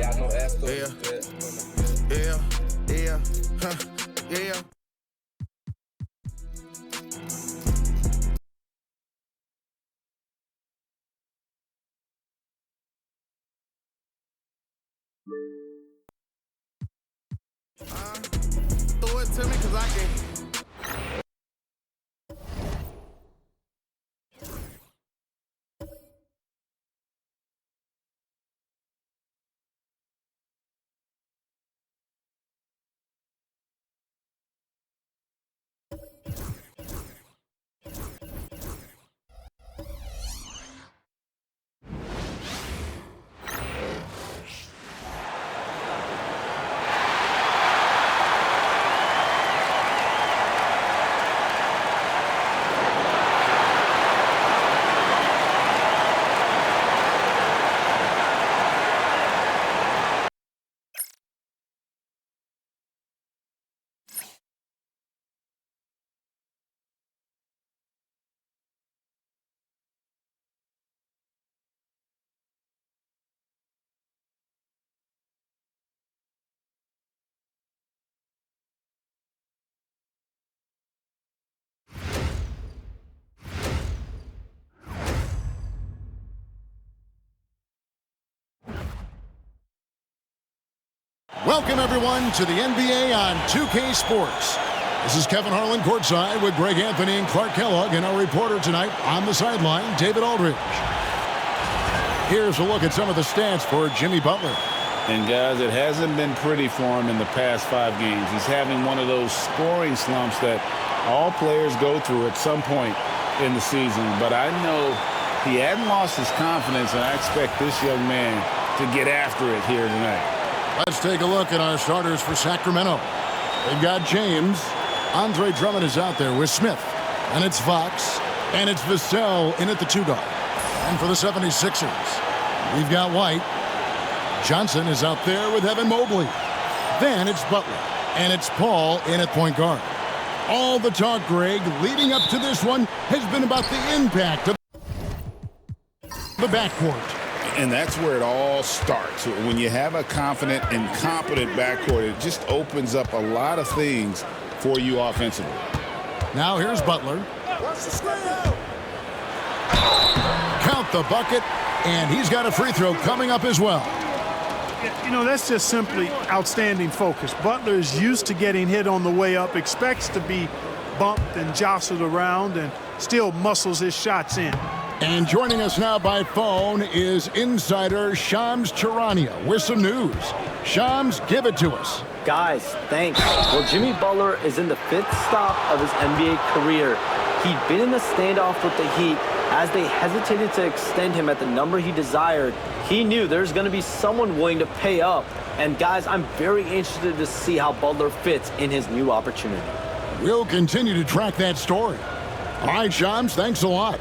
Yeah, yeah, yeah, huh, yeah. Throw it to me, cause I can. Welcome, everyone, to the NBA on 2K Sports. This is Kevin Harlan courtside with Greg Anthony and Clark Kellogg, and our reporter tonight on the sideline, David Aldridge. Here's a look at some of the stats for Jimmy Butler. And, guys, it hasn't been pretty for him in the past 5 games. He's having one of those scoring slumps that all players go through at some point in the season. But I know he hadn't lost his confidence, and I expect this young man to get after it here tonight. Let's take a look at our starters for Sacramento. They've got James. Andre Drummond is out there with Smith. And it's Fox. And it's Vassell in at the 2-guard. And for the 76ers, we've got White. Johnson is out there with Evan Mobley. Then it's Butler. And it's Paul in at point guard. All the talk, Greg, leading up to this one has been about the impact of the backcourt. And that's where it all starts. When you have a confident and competent backcourt, it just opens up a lot of things for you offensively. Now here's Butler. Count the bucket, and he's got a free throw coming up as well. You know, that's just simply outstanding focus. Butler is used to getting hit on the way up, expects to be bumped and jostled around, and still muscles his shots in. And joining us now by phone is insider Shams Charania with some news. Shams, give it to us. Guys, thanks. Well, Jimmy Butler is in the 5th stop of his NBA career. He'd been in the standoff with the Heat. As they hesitated to extend him at the number he desired, he knew there's going to be someone willing to pay up. And guys, I'm very interested to see how Butler fits in his new opportunity. We'll continue to track that story. All right, Shams, thanks a lot.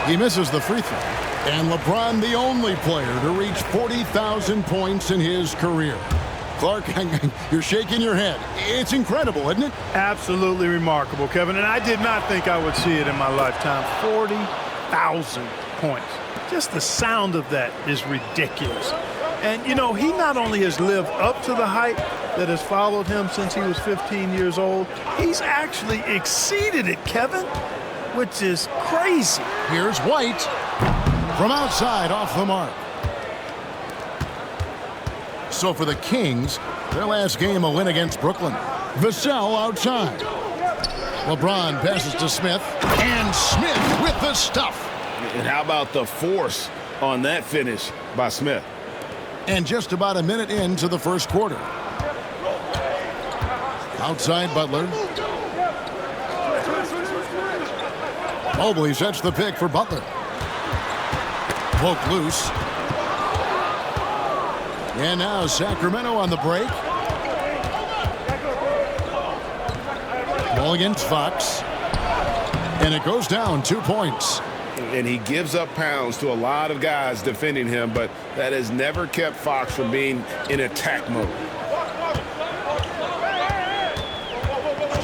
He misses the free throw. And LeBron, the only player to reach 40,000 points in his career. Clark, you're shaking your head. It's incredible, isn't it? Absolutely remarkable, Kevin. And I did not think I would see it in my lifetime. 40,000 points. Just the sound of that is ridiculous. And, you know, he not only has lived up to the hype that has followed him since he was 15 years old, he's actually exceeded it, Kevin, which is crazy. Here's White from outside off the mark. So for the Kings, their last game a win against Brooklyn. Vassell outside. LeBron passes to Smith, and Smith with the stuff. And how about the force on that finish by Smith? And just about a minute into the first quarter. Outside Butler. Mobley sets the pick for Butler. Poke loose. And now Sacramento on the break. Ball against Fox. And it goes down 2 points. And he gives up pounds to a lot of guys defending him, but that has never kept Fox from being in attack mode.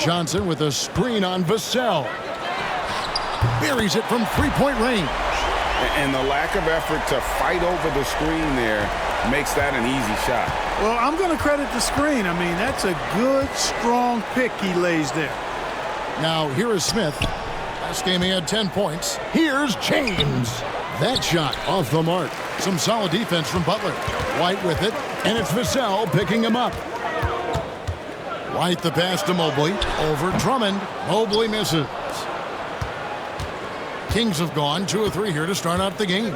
Johnson with a screen on Vassell. Buries it from three-point range. And the lack of effort to fight over the screen there makes that an easy shot. Well, I'm going to credit the screen. I mean, that's a good, strong pick he lays there. Now, here is Smith. Last game he had 10 points. Here's James. That shot off the mark. Some solid defense from Butler. White with it, and it's Vassell picking him up. White the pass to Mobley. Over Drummond. Mobley misses. Kings have gone 2 of 3 here to start out the game.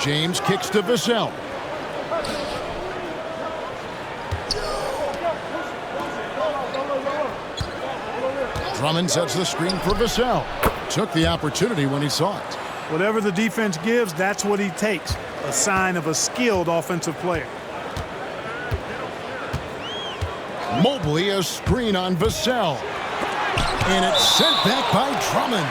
James kicks to Vassell. Drummond sets the screen for Vassell. Took the opportunity when he saw it. Whatever the defense gives, that's what he takes. A sign of a skilled offensive player. Mobley a screen on Vassell. And it's sent back by Drummond.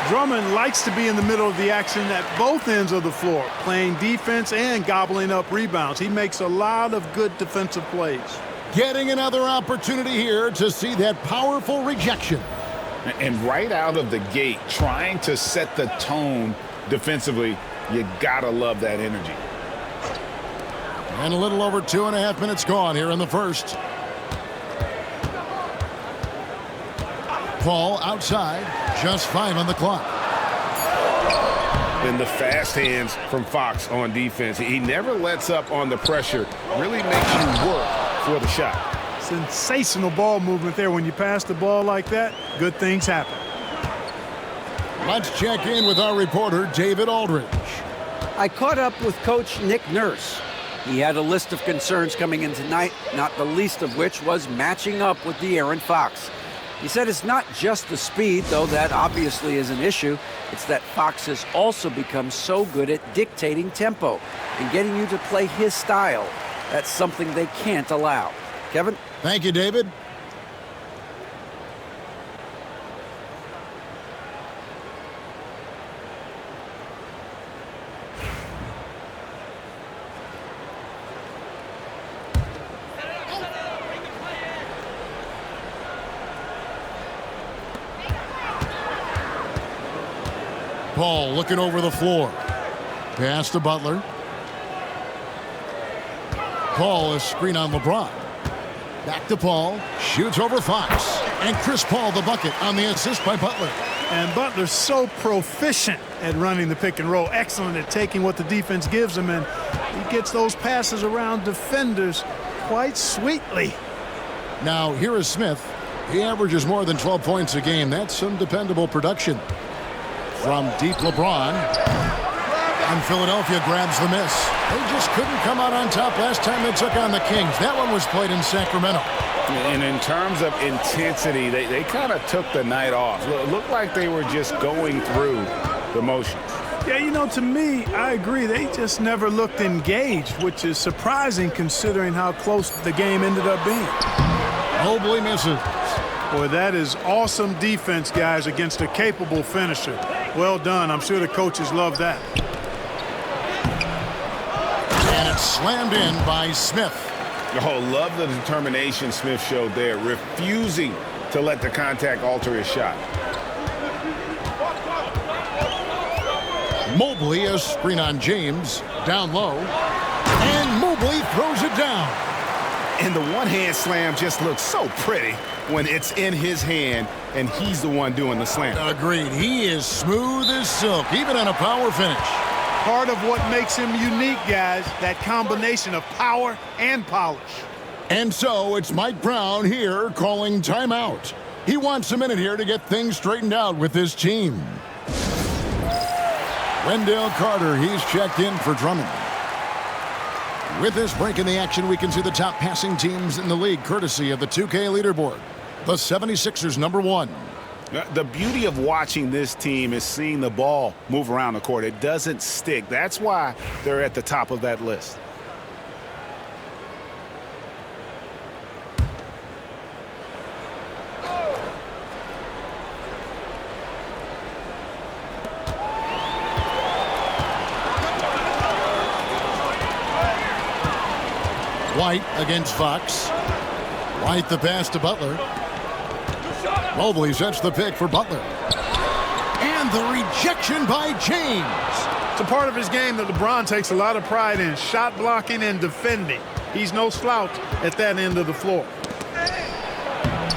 Drummond likes to be in the middle of the action at both ends of the floor, playing defense and gobbling up rebounds. He makes a lot of good defensive plays. Getting another opportunity here to see that powerful rejection. And right out of the gate, trying to set the tone defensively, you gotta love that energy. And a little over 2.5 minutes gone here in the first. Paul outside, just 5 on the clock. And the fast hands from Fox on defense. He never lets up on the pressure. Really makes you work for the shot. Sensational ball movement there. When you pass the ball like that, good things happen. Let's check in with our reporter, David Aldridge. I caught up with Coach Nick Nurse. He had a list of concerns coming in tonight, not the least of which was matching up with De'Aaron Fox. He said it's not just the speed, though that obviously is an issue. It's that Fox has also become so good at dictating tempo and getting you to play his style. That's something they can't allow. Kevin? Thank you, David. Paul looking over the floor. Pass to Butler. Paul is screen on LeBron. Back to Paul. Shoots over Fox. And Chris Paul the bucket on the assist by Butler. And Butler's so proficient at running the pick and roll. Excellent at taking what the defense gives him. And he gets those passes around defenders quite sweetly. Now here is Smith. He averages more than 12 points a game. That's some dependable production. From deep, LeBron. And Philadelphia grabs the miss. They just couldn't come out on top last time they took on the Kings. That one was played in Sacramento. And in terms of intensity, they kind of took the night off. It looked like they were just going through the motions. Yeah, you know, to me, I agree. They just never looked engaged, which is surprising considering how close the game ended up being. Mobley misses. Boy, that is awesome defense, guys, against a capable finisher. Well done. I'm sure the coaches love that. And it's slammed in by Smith. Oh, love the determination Smith showed there, refusing to let the contact alter his shot. Mobley a screen on James. Down low. And Mobley throws it down. And the one-hand slam just looks so pretty when it's in his hand and he's the one doing the slam. Agreed. He is smooth as silk, even on a power finish. Part of what makes him unique, guys, that combination of power and polish. And so it's Mike Brown here calling timeout. He wants a minute here to get things straightened out with his team. Wendell Carter, he's checked in for Drummond. With this break in the action, we can see the top passing teams in the league, courtesy of the 2K leaderboard. The 76ers, number 1. The beauty of watching this team is seeing the ball move around the court. It doesn't stick. That's why they're at the top of that list. White against Fox. White the pass to Butler. Mobley sets the pick for Butler. And the rejection by James. It's a part of his game that LeBron takes a lot of pride in, shot blocking and defending. He's no slouch at that end of the floor.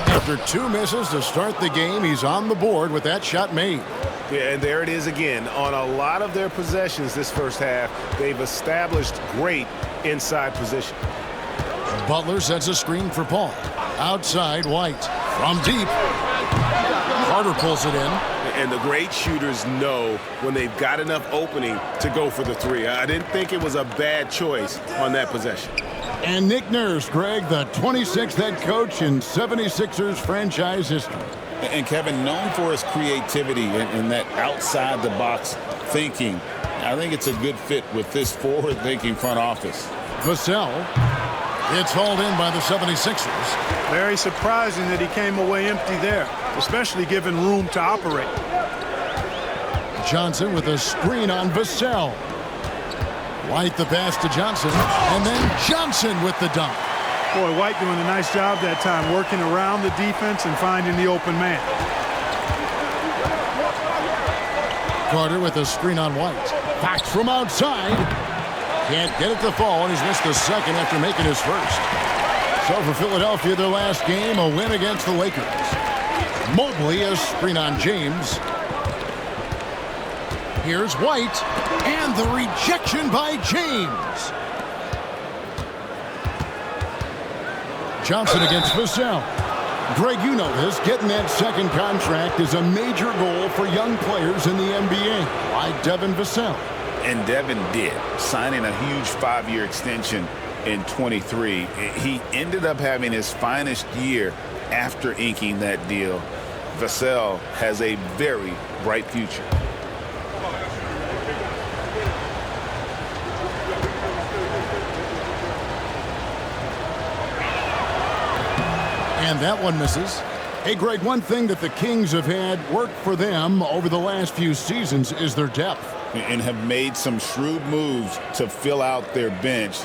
After 2 misses to start the game, he's on the board with that shot made. Yeah, and there it is again. On a lot of their possessions this first half, they've established great inside position. Butler sets a screen for Paul. Outside, White. From deep. Carter pulls it in. And the great shooters know when they've got enough opening to go for the three. I didn't think it was a bad choice on that possession. And Nick Nurse, Greg, the 26th head coach in 76ers franchise history. And Kevin, known for his creativity and that outside-the-box thinking, I think it's a good fit with this forward-thinking front office. Vassell. It's hauled in by the 76ers. Very surprising that he came away empty there, especially given room to operate. Johnson with a screen on Vassell. White the pass to Johnson, and then Johnson with the dunk. Boy, White doing a nice job that time, working around the defense and finding the open man. Carter with a screen on White. Back from outside. Can't get it to fall, and he's missed the second after making his first. So for Philadelphia, their last game, a win against the Lakers. Mobley, a screen on James. Here's White, and the rejection by James. Johnson against Vassell. Greg, you know this. Getting that second contract is a major goal for young players in the NBA, like Devin Vassell. And Devin did, signing a huge 5-year extension in 23. He ended up having his finest year after inking that deal. Vassell has a very bright future. And that one misses. Hey, Greg, one thing that the Kings have had work for them over the last few seasons is their depth. And have made some shrewd moves to fill out their bench.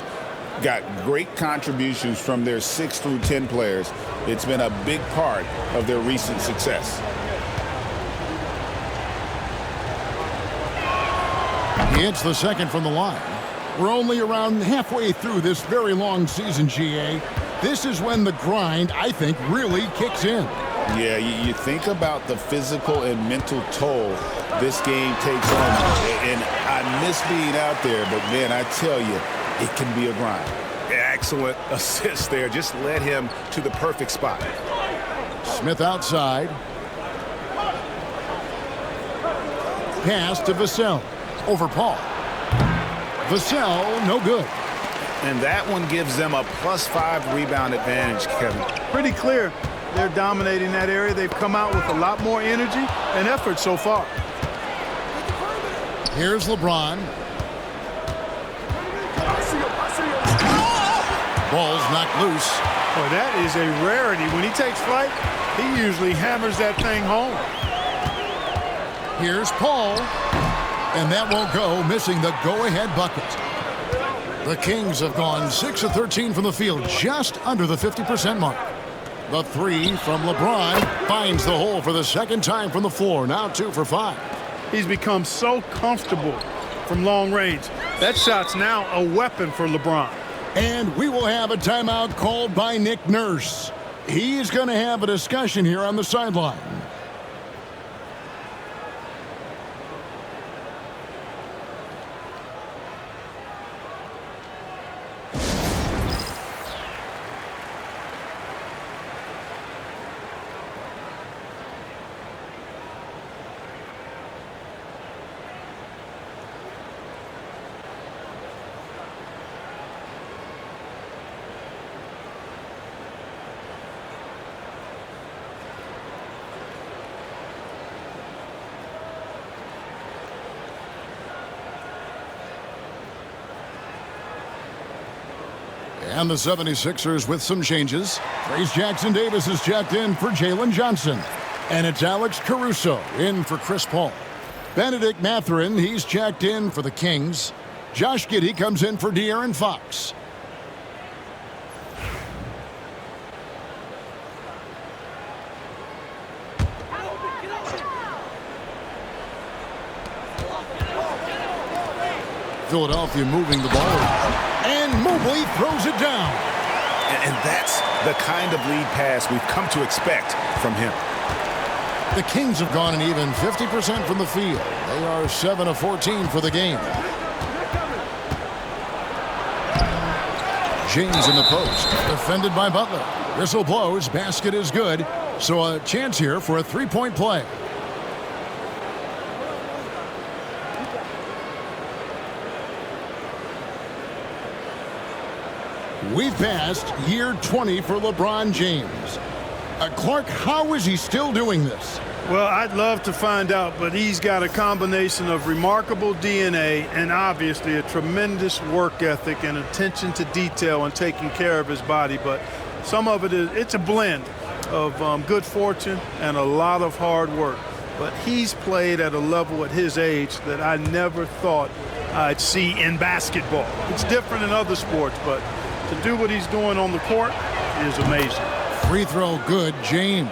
Got great contributions from their 6 through 10 players. It's been a big part of their recent success. He hits the second from the line. We're only around halfway through this very long season, GA. This is when the grind, I think, really kicks in. Yeah, you think about the physical and mental toll this game takes on you. And I miss being out there, but, man, I tell you, it can be a grind. Excellent assist there. Just led him to the perfect spot. Smith outside. Pass to Vassell. Over Paul. Vassell, no good. And that one gives them a +5 rebound advantage, Kevin. Pretty clear they're dominating that area. They've come out with a lot more energy and effort so far. Here's LeBron. Ball's knocked loose. Boy, that is a rarity. When he takes flight, he usually hammers that thing home. Here's Paul. And that won't go, missing the go-ahead bucket. The Kings have gone 6 of 13 from the field, just under the 50% mark. The three from LeBron finds the hole for the second time from the floor, now 2 for 5. He's become so comfortable from long range. That shot's now a weapon for LeBron. And we will have a timeout called by Nick Nurse. He's going to have a discussion here on the sideline. And the 76ers with some changes. Trace Jackson-Davis is checked in for Jalen Johnson. And it's Alex Caruso in for Chris Paul. Benedict Mathurin, he's checked in for the Kings. Josh Giddey comes in for De'Aaron Fox. Philadelphia moving the ball. And Mobley throws it down. And that's the kind of lead pass we've come to expect from him. The Kings have gone an even 50% from the field. They are 7 of 14 for the game. James in the post, defended by Butler. Whistle blows, basket is good. So a chance here for a three-point play. We've passed year 20 for LeBron James. Clark, how is he still doing this? Well, I'd love to find out, but he's got a combination of remarkable DNA and obviously a tremendous work ethic and attention to detail and taking care of his body. But some of it's a blend of good fortune and a lot of hard work. But he's played at a level at his age that I never thought I'd see in basketball. It's different in other sports, but to do what he's doing on the court is amazing. Free throw good, James.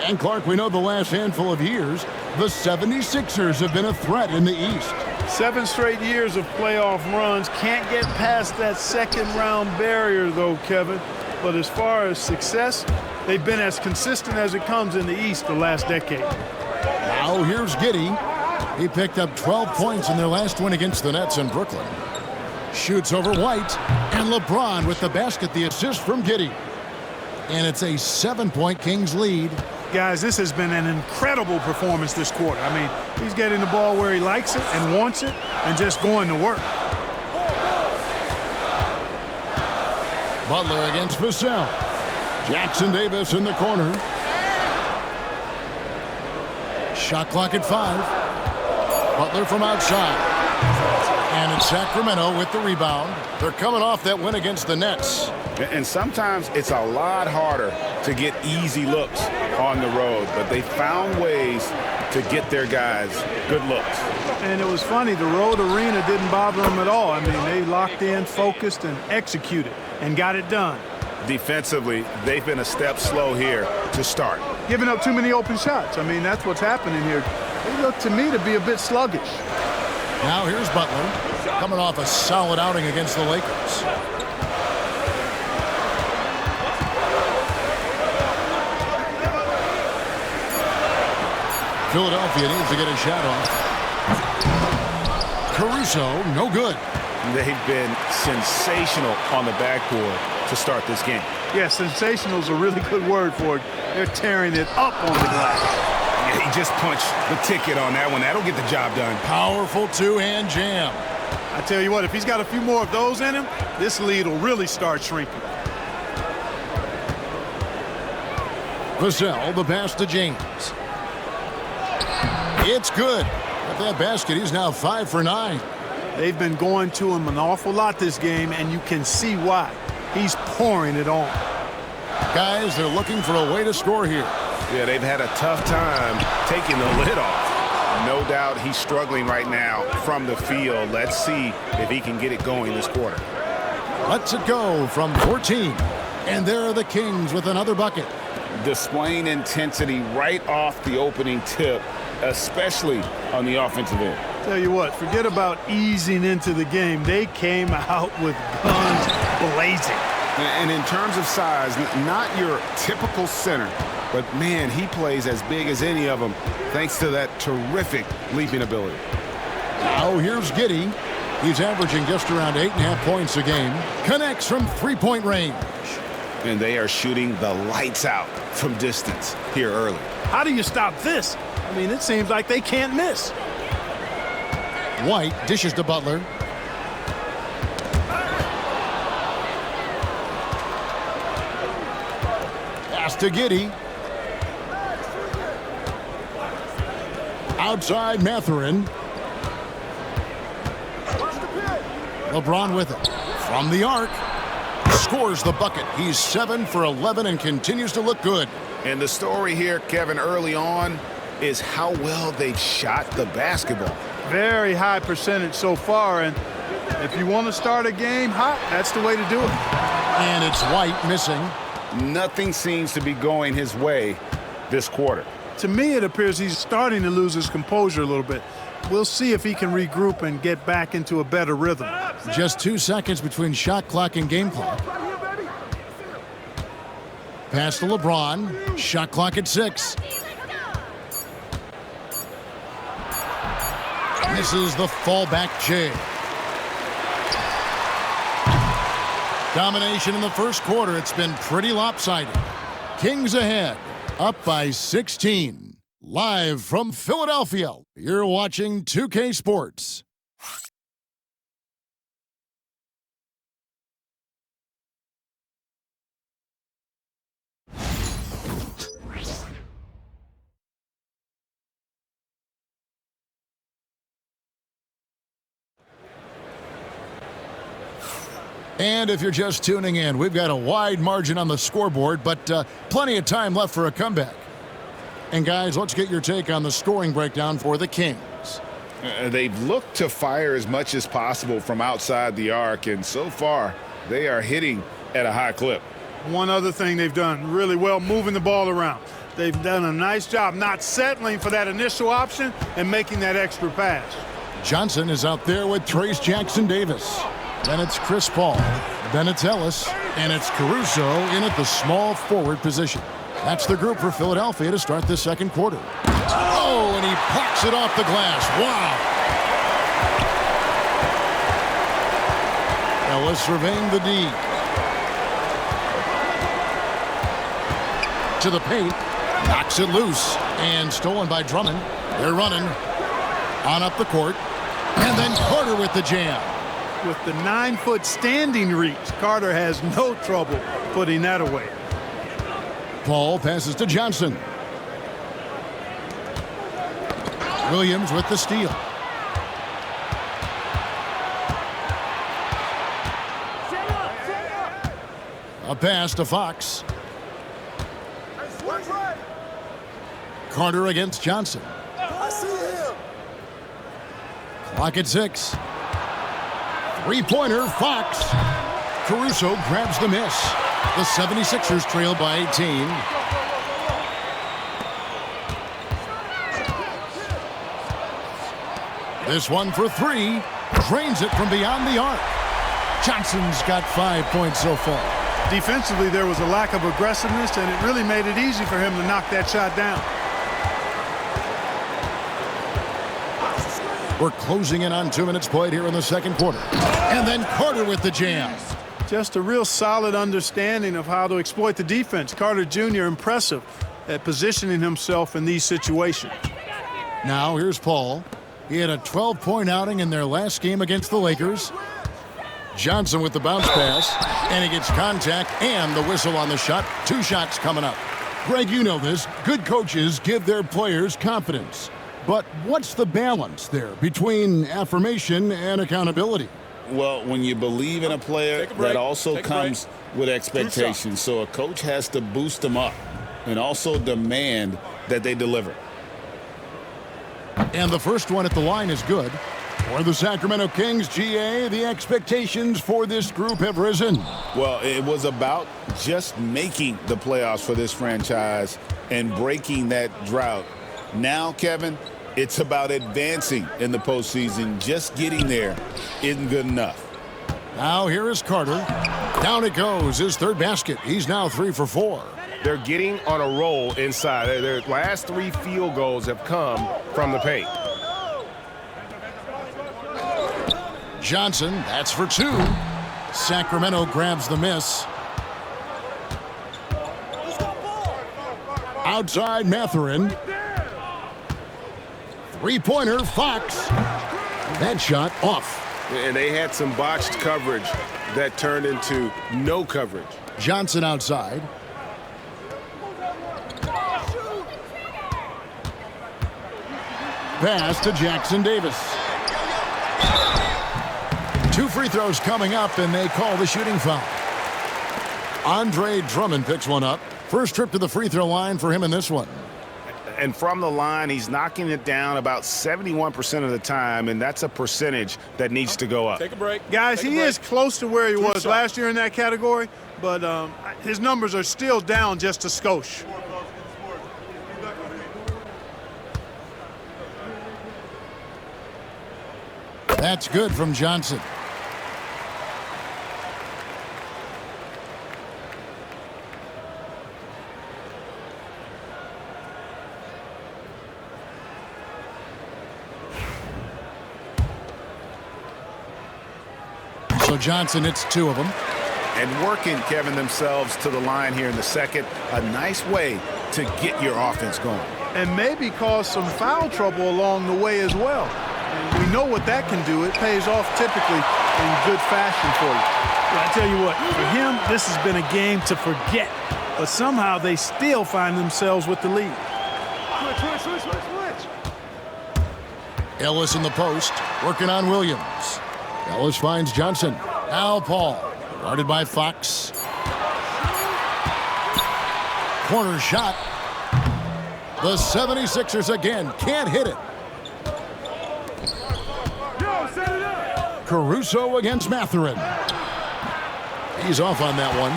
And Clark, we know the last handful of years, the 76ers have been a threat in the East. 7 straight years of playoff runs. Can't get past that second-round barrier, though, Kevin. But as far as success, they've been as consistent as it comes in the East the last decade. Now here's Giddey. He picked up 12 points in their last win against the Nets in Brooklyn. Shoots over White, and LeBron with the basket, the assist from Giddey. And it's a 7-point Kings lead. Guys, this has been an incredible performance this quarter. I mean, he's getting the ball where he likes it and wants it and just going to work. Butler against Vassell. Jackson Davis in the corner. Shot clock at 5. Butler from outside. And it's Sacramento with the rebound. They're coming off that win against the Nets. And sometimes it's a lot harder to get easy looks on the road, but they found ways to get their guys good looks. And it was funny, the road arena didn't bother them at all. I mean, they locked in, focused, and executed, and got it done. Defensively, they've been a step slow here to start. Giving up too many open shots. I mean, that's what's happening here. They look to me to be a bit sluggish. Now here's Butler, coming off a solid outing against the Lakers. Philadelphia needs to get a shot off. Caruso, no good. They've been sensational on the backboard to start this game. Yeah, sensational is a really good word for it. They're tearing it up on the glass. Yeah, he just punched the ticket on that one. That'll get the job done. Powerful two-hand jam. I tell you what, if he's got a few more of those in him, this lead will really start shrinking. Vassell, the pass to James. It's good. With that basket, he's now 5 for 9. They've been going to him an awful lot this game, and you can see why. He's pouring it on. Guys, they're looking for a way to score here. Yeah, they've had a tough time taking the lid off. No doubt he's struggling right now from the field. Let's see if he can get it going this quarter. Lets it go from 14. And there are the Kings with another bucket. Displaying intensity right off the opening tip, especially on the offensive end. Tell you what, forget about easing into the game. They came out with guns blazing. And in terms of size, not your typical center, but man, he plays as big as any of them thanks to that terrific leaping ability. Now here's Giddey. He's averaging just around 8.5 points a game. Connects from three-point range. And they are shooting the lights out from distance here early. How do you stop this? I mean, it seems like they can't miss. White dishes to Butler. Pass to Giddey. Outside Mathurin. LeBron with it. From the arc. Scores the bucket. He's 7 for 11 and continues to look good. And the story here, Kevin, early on is how well they've shot the basketball. Very high percentage so far, and if you want to start a game hot, that's the way to do it. And it's White missing. Nothing seems to be going his way this quarter. To me, it appears he's starting to lose his composure a little bit. we'll see if he can regroup and get back into a better rhythm. Just 2 seconds between shot clock and game clock. Pass to LeBron. Shot clock at 6. Misses the fallback J. Domination in the first quarter. It's been pretty lopsided. Kings ahead, up by 16. Live from Philadelphia, you're watching 2K Sports. And if you're just tuning in, we've got a wide margin on the scoreboard, but plenty of time left for a comeback. And guys, let's get your take on the scoring breakdown for the Kings. They've looked to fire as much as possible from outside the arc, and so far, they are hitting at a high clip. One other thing they've done really well, moving the ball around. They've done a nice job not settling for that initial option and making that extra pass. Johnson is out there with Trace Jackson-Davis. Then it's Chris Paul. Then it's Ellis. And it's Caruso in at the small forward position. That's the group for Philadelphia to start the second quarter. Oh, and he pocks it off the glass. Wow. Ellis surveying the D. To the paint. Knocks it loose. And stolen by Drummond. They're running. On up the court. And then Carter with the jam. With the 9-foot standing reach, Carter has no trouble putting that away. Paul passes to Johnson. Williams with the steal. A pass to Fox. Carter against Johnson. Clock at 6. Three-pointer, Fox. Caruso grabs the miss. The 76ers trail by 18. This one for 3. Drains it from beyond the arc. Johnson's got 5 points so far. Defensively, there was a lack of aggressiveness, and it really made it easy for him to knock that shot down. We're closing in on 2 minutes played here in the second quarter. And then Carter with the jam. Just a real solid understanding of how to exploit the defense. Carter Jr. impressive at positioning himself in these situations. Now here's Paul. He had a 12-point outing in their last game against the Lakers. Johnson with the bounce pass. And he gets contact and the whistle on the shot. 2 shots coming up. Greg, you know this. Good coaches give their players confidence. But what's the balance there between affirmation and accountability? Well, when you believe in a player, that also comes with expectations. So a coach has to boost them up and also demand that they deliver. And the first one at the line is good. For the Sacramento Kings, GA, the expectations for this group have risen. Well, it was about just making the playoffs for this franchise and breaking that drought. Now, Kevin, it's about advancing in the postseason. Just getting there isn't good enough. Now here is Carter. Down it goes, his third basket. He's now 3 for 4. They're getting on a roll inside. Their last 3 field goals have come from the paint. Johnson, that's for 2. Sacramento grabs the miss. Outside Mathurin. Three-pointer, Fox. That shot off. And they had some botched coverage that turned into no coverage. Johnson outside. Pass to Jackson-Davis. 2 free throws coming up, and they call the shooting foul. Andre Drummond picks one up. First trip to the free throw line for him in this one. And from the line, he's knocking it down about 71% of the time, and that's a percentage that needs to go up. Take a break. Guys, he is close to where he was last year in that category, but his numbers are still down just a skosh. That's good from Johnson. So Johnson hits 2 of them. And working, Kevin, themselves to the line here in the second. A nice way to get your offense going. And maybe cause some foul trouble along the way as well. And we know what that can do. It pays off typically in good fashion for you. I tell you what, for him, this has been a game to forget. But somehow they still find themselves with the lead. Switch. Ellis in the post, working on Williams. Ellis finds Johnson. Now Paul, guarded by Fox. Corner shot. The 76ers again can't hit it. Caruso against Mathurin. He's off on that one.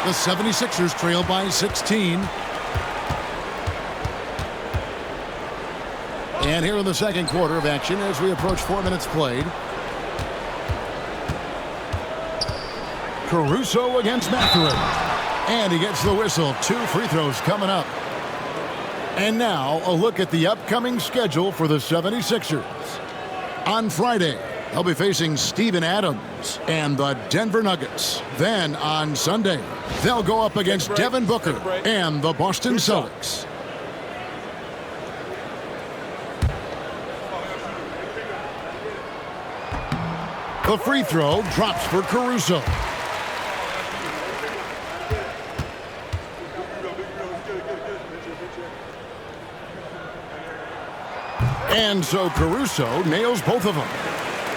The 76ers trail by 16. And here in the second quarter of action as we approach 4 minutes played. Caruso against Mathurin. And he gets the whistle. 2 free throws coming up. And now a look at the upcoming schedule for the 76ers. On Friday, they'll be facing Steven Adams and the Denver Nuggets. Then on Sunday, they'll go up against Devin Booker and the Boston Celtics. The free throw drops for Caruso. And so Caruso nails both of them.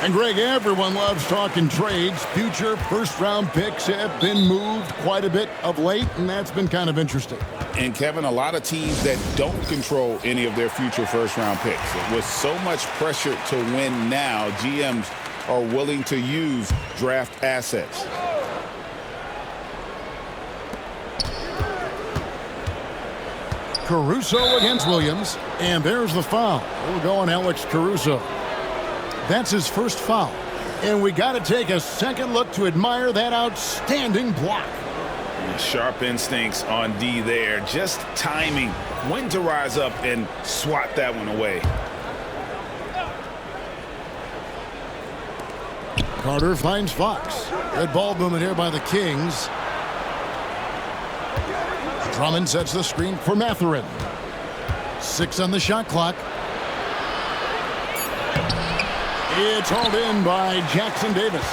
And Greg, everyone loves talking trades. Future first-round picks have been moved quite a bit of late, and that's been kind of interesting. And, Kevin, a lot of teams that don't control any of their future first-round picks. With so much pressure to win now, GMs are willing to use draft assets. Caruso against Williams, and there's the foul. We're going Alex Caruso. That's his first foul. And we got to take a second look to admire that outstanding block. Sharp instincts on D there. Just timing when to rise up and swat that one away. Carter finds Fox. Good ball movement here by the Kings. Drummond sets the screen for Mathurin. 6 on the shot clock. It's hauled in by Jackson Davis.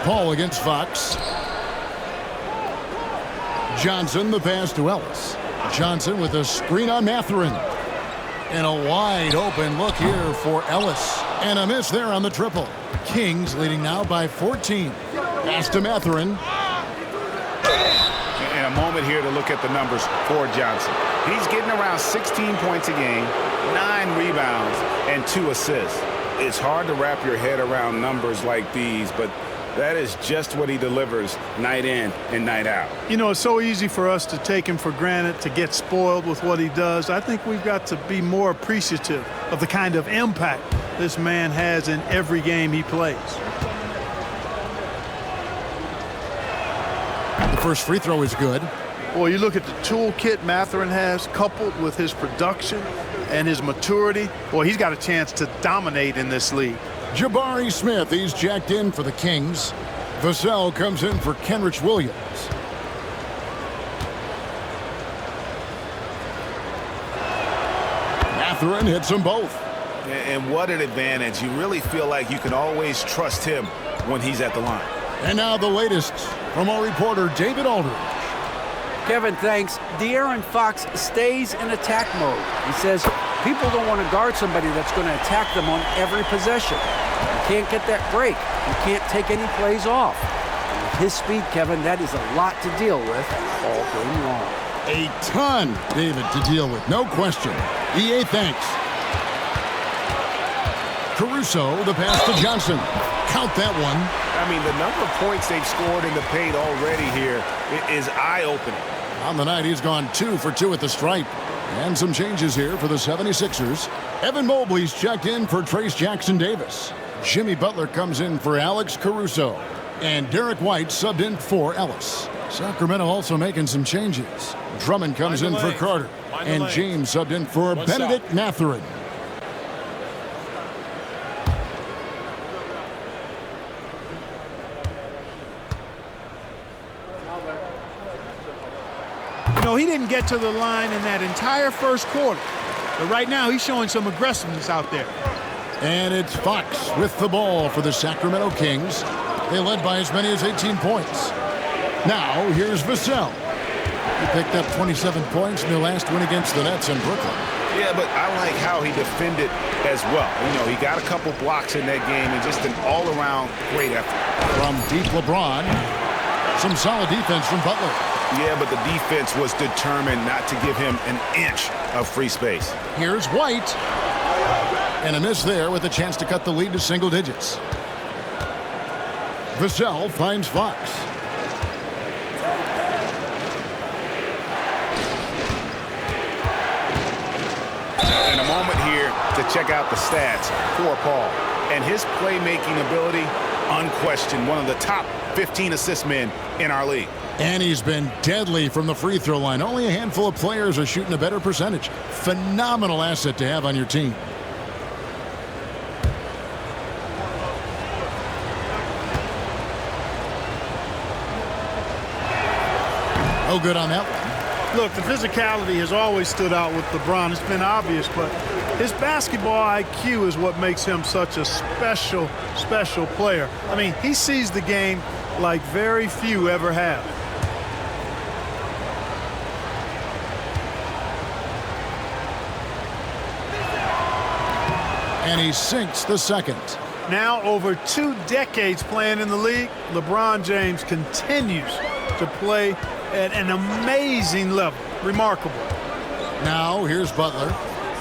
Paul against Fox. Johnson, the pass to Ellis. Johnson with a screen on Mathurin. And a wide open look here for Ellis. And a miss there on the triple. Kings leading now by 14. Pass to Mathurin. And a moment here to look at the numbers for Johnson. He's getting around 16 points a game, 9 rebounds, and 2 assists. It's hard to wrap your head around numbers like these, but that is just what he delivers night in and night out. You know, it's so easy for us to take him for granted, to get spoiled with what he does. I think we've got to be more appreciative of the kind of impact this man has in every game he plays. The first free throw is good. Well, you look at the toolkit Mathurin has, coupled with his production and his maturity. Boy, he's got a chance to dominate in this league. Jabari Smith, he's jacked in for the Kings. Vassell comes in for Kenrich Williams. Mathurin hits them both. And what an advantage. You really feel like you can always trust him when he's at the line. And now the latest from our reporter, David Aldridge. Kevin, thanks. De'Aaron Fox stays in attack mode. He says people don't want to guard somebody that's going to attack them on every possession. You can't get that break. You can't take any plays off. And with his speed, Kevin, that is a lot to deal with all game long. A ton, David, to deal with, no question. EA, thanks. Caruso, the pass to Johnson. Count that one. I mean, the number of points they've scored in the paint already here is eye-opening. On the night, he's gone 2 for 2 at the stripe. And some changes here for the 76ers. Evan Mobley's checked in for Trace Jackson-Davis. Jimmy Butler comes in for Alex Caruso. And Derek White subbed in for Ellis. Sacramento also making some changes. Drummond comes in for Carter. And James subbed in for Benedict Mathurin. You know, he didn't get to the line in that entire first quarter. But right now, he's showing some aggressiveness out there. And it's Fox with the ball for the Sacramento Kings. They led by as many as 18 points. Now, here's Vassell. He picked up 27 points in their last win against the Nets in Brooklyn. Yeah, but I like how he defended as well. You know, he got a couple blocks in that game and just an all-around great effort. From deep LeBron, some solid defense from Butler. Yeah, but the defense was determined not to give him an inch of free space. Here's White. And a miss there with a chance to cut the lead to single digits. Vassell finds Fox. And a moment here to check out the stats for Paul. And his playmaking ability, unquestioned, one of the top 15 assist men in our league. And he's been deadly from the free throw line. Only a handful of players are shooting a better percentage. Phenomenal asset to have on your team. Oh, good on that one. Look, the physicality has always stood out with LeBron. It's been obvious, but his basketball IQ is what makes him such a special, special player. I mean, he sees the game like very few ever have. And he sinks the second. Now, over 2 decades playing in the league, LeBron James continues to play at an amazing level. Remarkable. Now, here's Butler,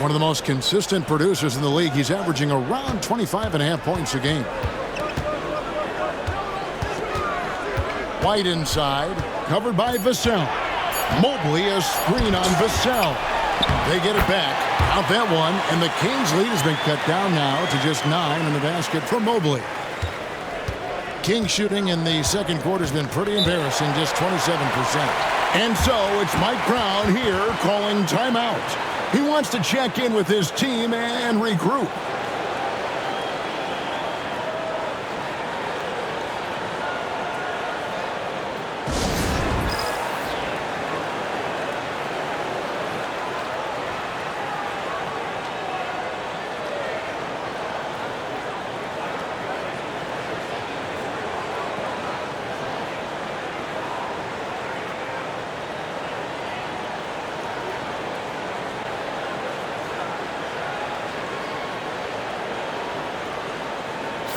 one of the most consistent producers in the league. He's averaging around 25.5 points a game. White inside, covered by Vassell. Mobley, a screen on Vassell. They get it back. Out that one, and the Kings' lead has been cut down now to just 9 in the basket for Mobley. Kings shooting in the second quarter has been pretty embarrassing, just 27%. And so it's Mike Brown here calling timeout. He wants to check in with his team and regroup.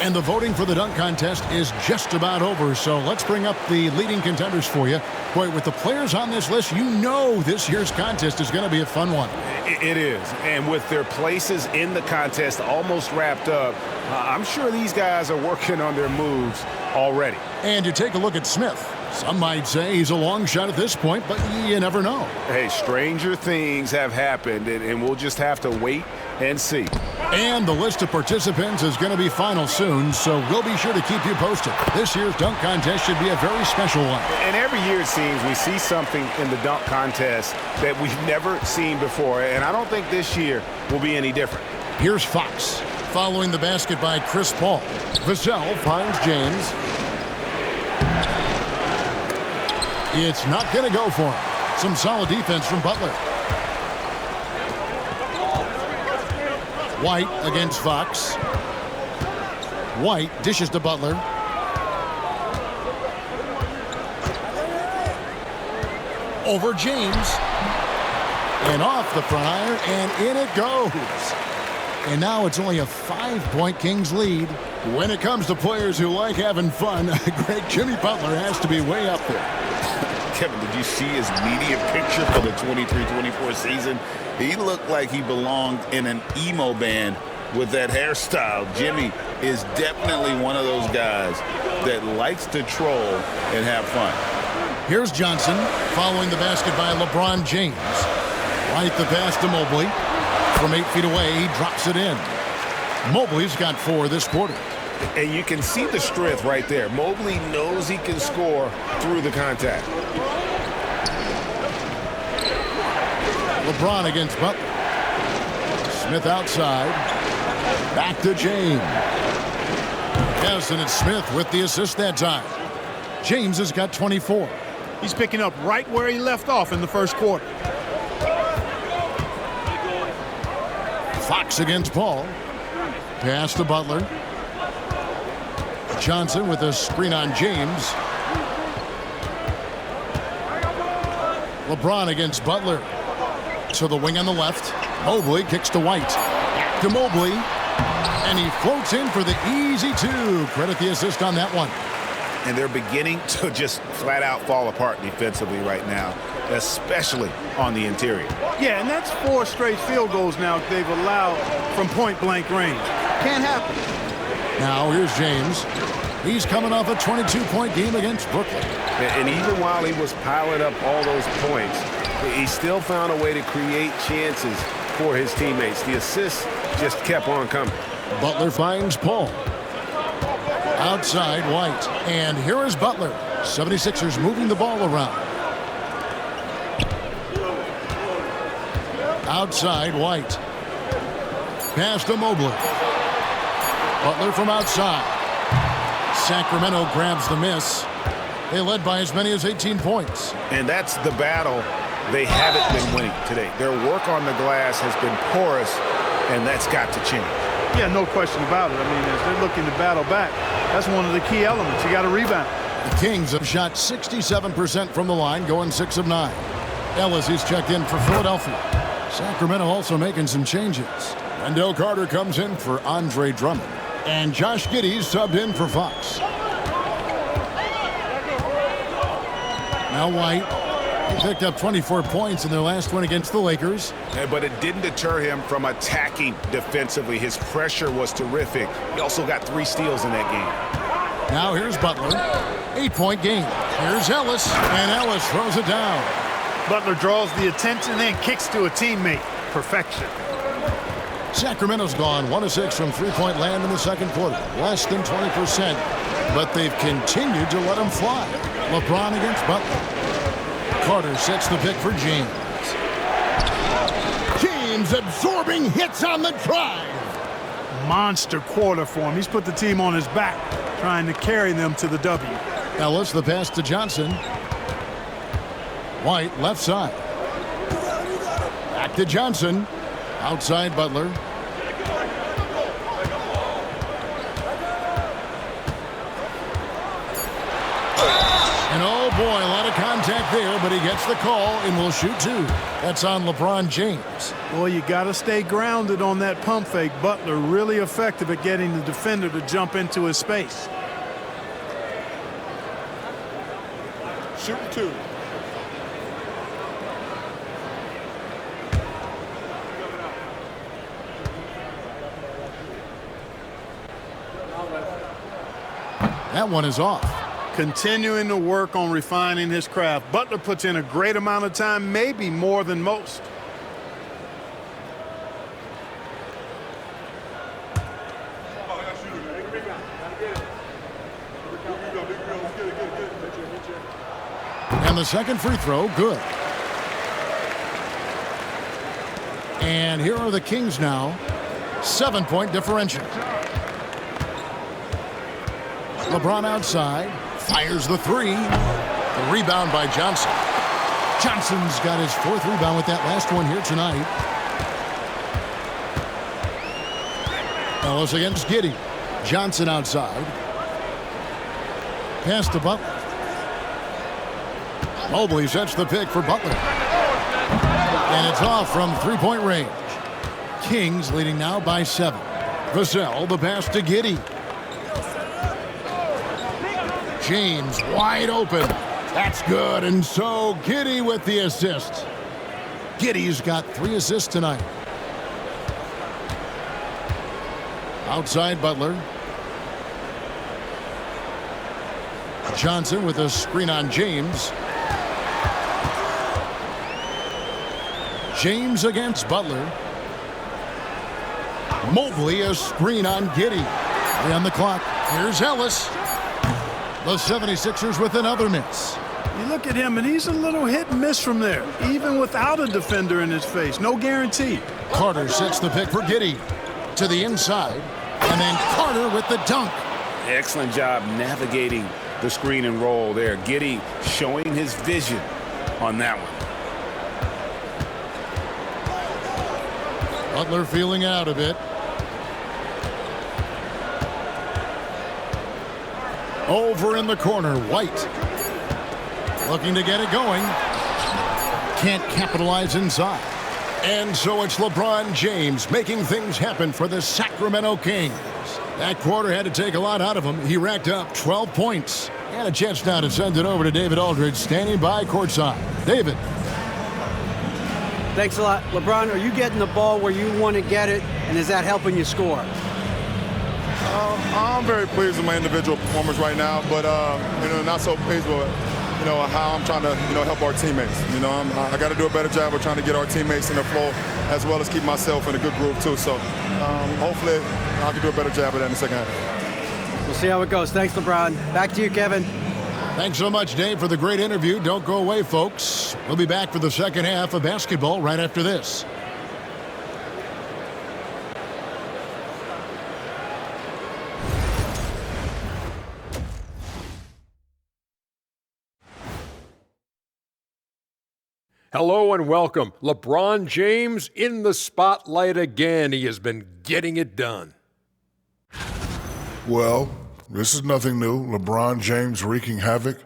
And the voting for the dunk contest is just about over, so let's bring up the leading contenders for you. Boy, with the players on this list, you know this year's contest is going to be a fun one. It is, and with their places in the contest almost wrapped up, I'm sure these guys are working on their moves already. And you take a look at Smith. Some might say he's a long shot at this point, but you never know. Hey, stranger things have happened, and we'll just have to wait and see. And the list of participants is going to be final soon, so we'll be sure to keep you posted. This year's dunk contest should be a very special one. And every year it seems we see something in the dunk contest that we've never seen before, and I don't think this year will be any different. Here's Fox, following the basket by Chris Paul. Vassell finds James. It's not going to go for him. Some solid defense from Butler. White against Fox. White dishes to Butler. Over James. And off the front iron, and in it goes. And now it's only a 5-point Kings lead. When it comes to players who like having fun, great Jimmy Butler has to be way up there. Kevin, did you see his media picture for the 23-24 season? He looked like he belonged in an emo band with that hairstyle. Jimmy is definitely one of those guys that likes to troll and have fun. Here's Johnson following the basket by LeBron James. Right the pass to Mobley. From 8 feet away, he drops it in. Mobley's got 4 this quarter. And you can see the strength right there. Mobley knows he can score through the contact. LeBron against Butler. Smith outside. Back to James. Yes, and it's Smith with the assist that time. James has got 24. He's picking up right where he left off in the first quarter. Fox against Paul. Pass to Butler. Johnson with a screen on James. LeBron against Butler. To the wing on the left. Mobley kicks to White. Back to Mobley. And he floats in for the easy 2. Credit the assist on that one. And they're beginning to just flat out fall apart defensively right now, especially on the interior. Yeah, and that's 4 straight field goals now they've allowed from point-blank range. Can't happen. Now here's James. He's coming off a 22-point game against Brooklyn. And even while he was piling up all those points, he still found a way to create chances for his teammates. The assists just kept on coming. Butler finds Paul. Outside White. And here is Butler. 76ers moving the ball around. Outside White. Pass to Mobley. Butler from outside. Sacramento grabs the miss. They led by as many as 18 points. And that's the battle they haven't been winning today. Their work on the glass has been porous, and that's got to change. Yeah, no question about it. I mean, as they're looking to battle back, that's one of the key elements. You got to rebound. The Kings have shot 67% from the line, going 6 of 9. Ellis is checked in for Philadelphia. Sacramento also making some changes. Wendell Carter comes in for Andre Drummond. And Josh Giddey's subbed in for Fox. Now White. He picked up 24 points in their last one against the Lakers. But it didn't deter him from attacking defensively. His pressure was terrific. He also got 3 steals in that game. Now here's Butler. 8-point game. Here's Ellis. And Ellis throws it down. Butler draws the attention and kicks to a teammate. Perfection. Sacramento's gone 1 of 6 from three-point land in the second quarter. Less than 20%. But they've continued to let him fly. LeBron against Butler. Carter sets the pick for James. James absorbing hits on the drive. Monster quarter for him. He's put the team on his back, trying to carry them to the W. Ellis, the pass to Johnson. White, left side. Back to Johnson. Outside Butler. And oh boy, a lot of contact there, but he gets the call and will shoot 2. That's on LeBron James. Boy, you got to stay grounded on that pump fake. Butler really effective at getting the defender to jump into his space. Shoot 2. That one is off. Continuing to work on refining his craft. Butler puts in a great amount of time, maybe more than most. And the second free throw, good. And here are the Kings now. 7-point differential. LeBron outside. Fires the 3. The rebound by Johnson. Johnson's got his 4th rebound with that last one here tonight. Ellis against Giddey. Johnson outside. Pass to Butler. Mobley sets the pick for Butler. And it's off from 3-point range. Kings leading now by 7. Vassell, the pass to Giddey. James wide open. That's good. And so Giddey with the assist. Giddey's got 3 assists tonight. Outside Butler. Johnson with a screen on James. James against Butler. Mobley, a screen on Giddey. 3 on the clock. Here's Ellis. The 76ers with another miss. You look at him, and he's a little hit and miss from there, even without a defender in his face. No guarantee. Carter sets the pick for Giddey. To the inside. And then Carter with the dunk. Excellent job navigating the screen and roll there. Giddey showing his vision on that one. Butler feeling out a bit. Over in the corner, White. Looking to get it going. Can't capitalize inside. And so it's LeBron James making things happen for the Sacramento Kings. That quarter had to take a lot out of him. He racked up 12 points. And a chance now to send it over to David Aldridge, standing by courtside. David. Thanks a lot. LeBron, are you getting the ball where you want to get it, and is that helping you score? I'm very pleased with my individual performance right now, but not so pleased with how I'm trying to help our teammates. I got to do a better job of trying to get our teammates in the flow, as well as keep myself in a good groove too. So hopefully I can do a better job of that in the second half. We'll see how it goes. Thanks, LeBron. Back to you, Kevin. Thanks so much, Dave, for the great interview. Don't go away, folks. We'll be back for the second half of basketball right after this. Hello and welcome. LeBron James in the spotlight again. He has been getting it done. Well, this is nothing new. LeBron James wreaking havoc.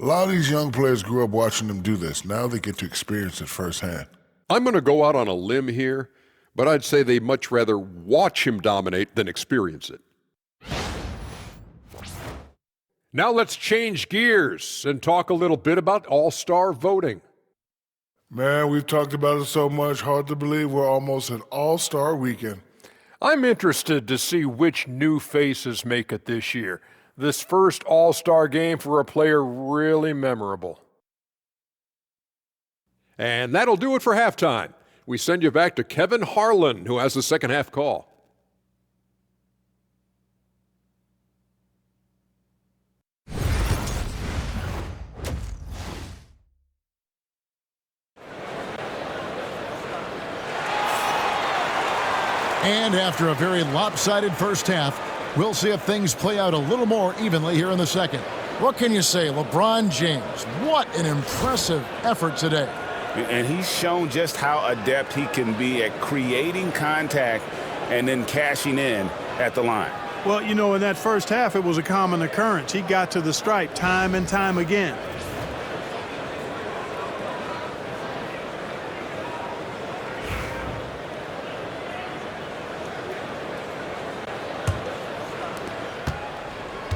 A lot of these young players grew up watching him do this. Now they get to experience it firsthand. I'm going to go out on a limb here, but I'd say they'd much rather watch him dominate than experience it. Now let's change gears and talk a little bit about all-star voting. Man, we've talked about it so much, hard to believe we're almost at All-Star Weekend. I'm interested to see which new faces make it this year. This first All-Star game for a player really memorable. And that'll do it for halftime. We send you back to Kevin Harlan, who has the second half call. And after a very lopsided first half, we'll see if things play out a little more evenly here in the second. What can you say, LeBron James? What an impressive effort today. And he's shown just how adept he can be at creating contact and then cashing in at the line. Well, in that first half, it was a common occurrence. He got to the stripe time and time again.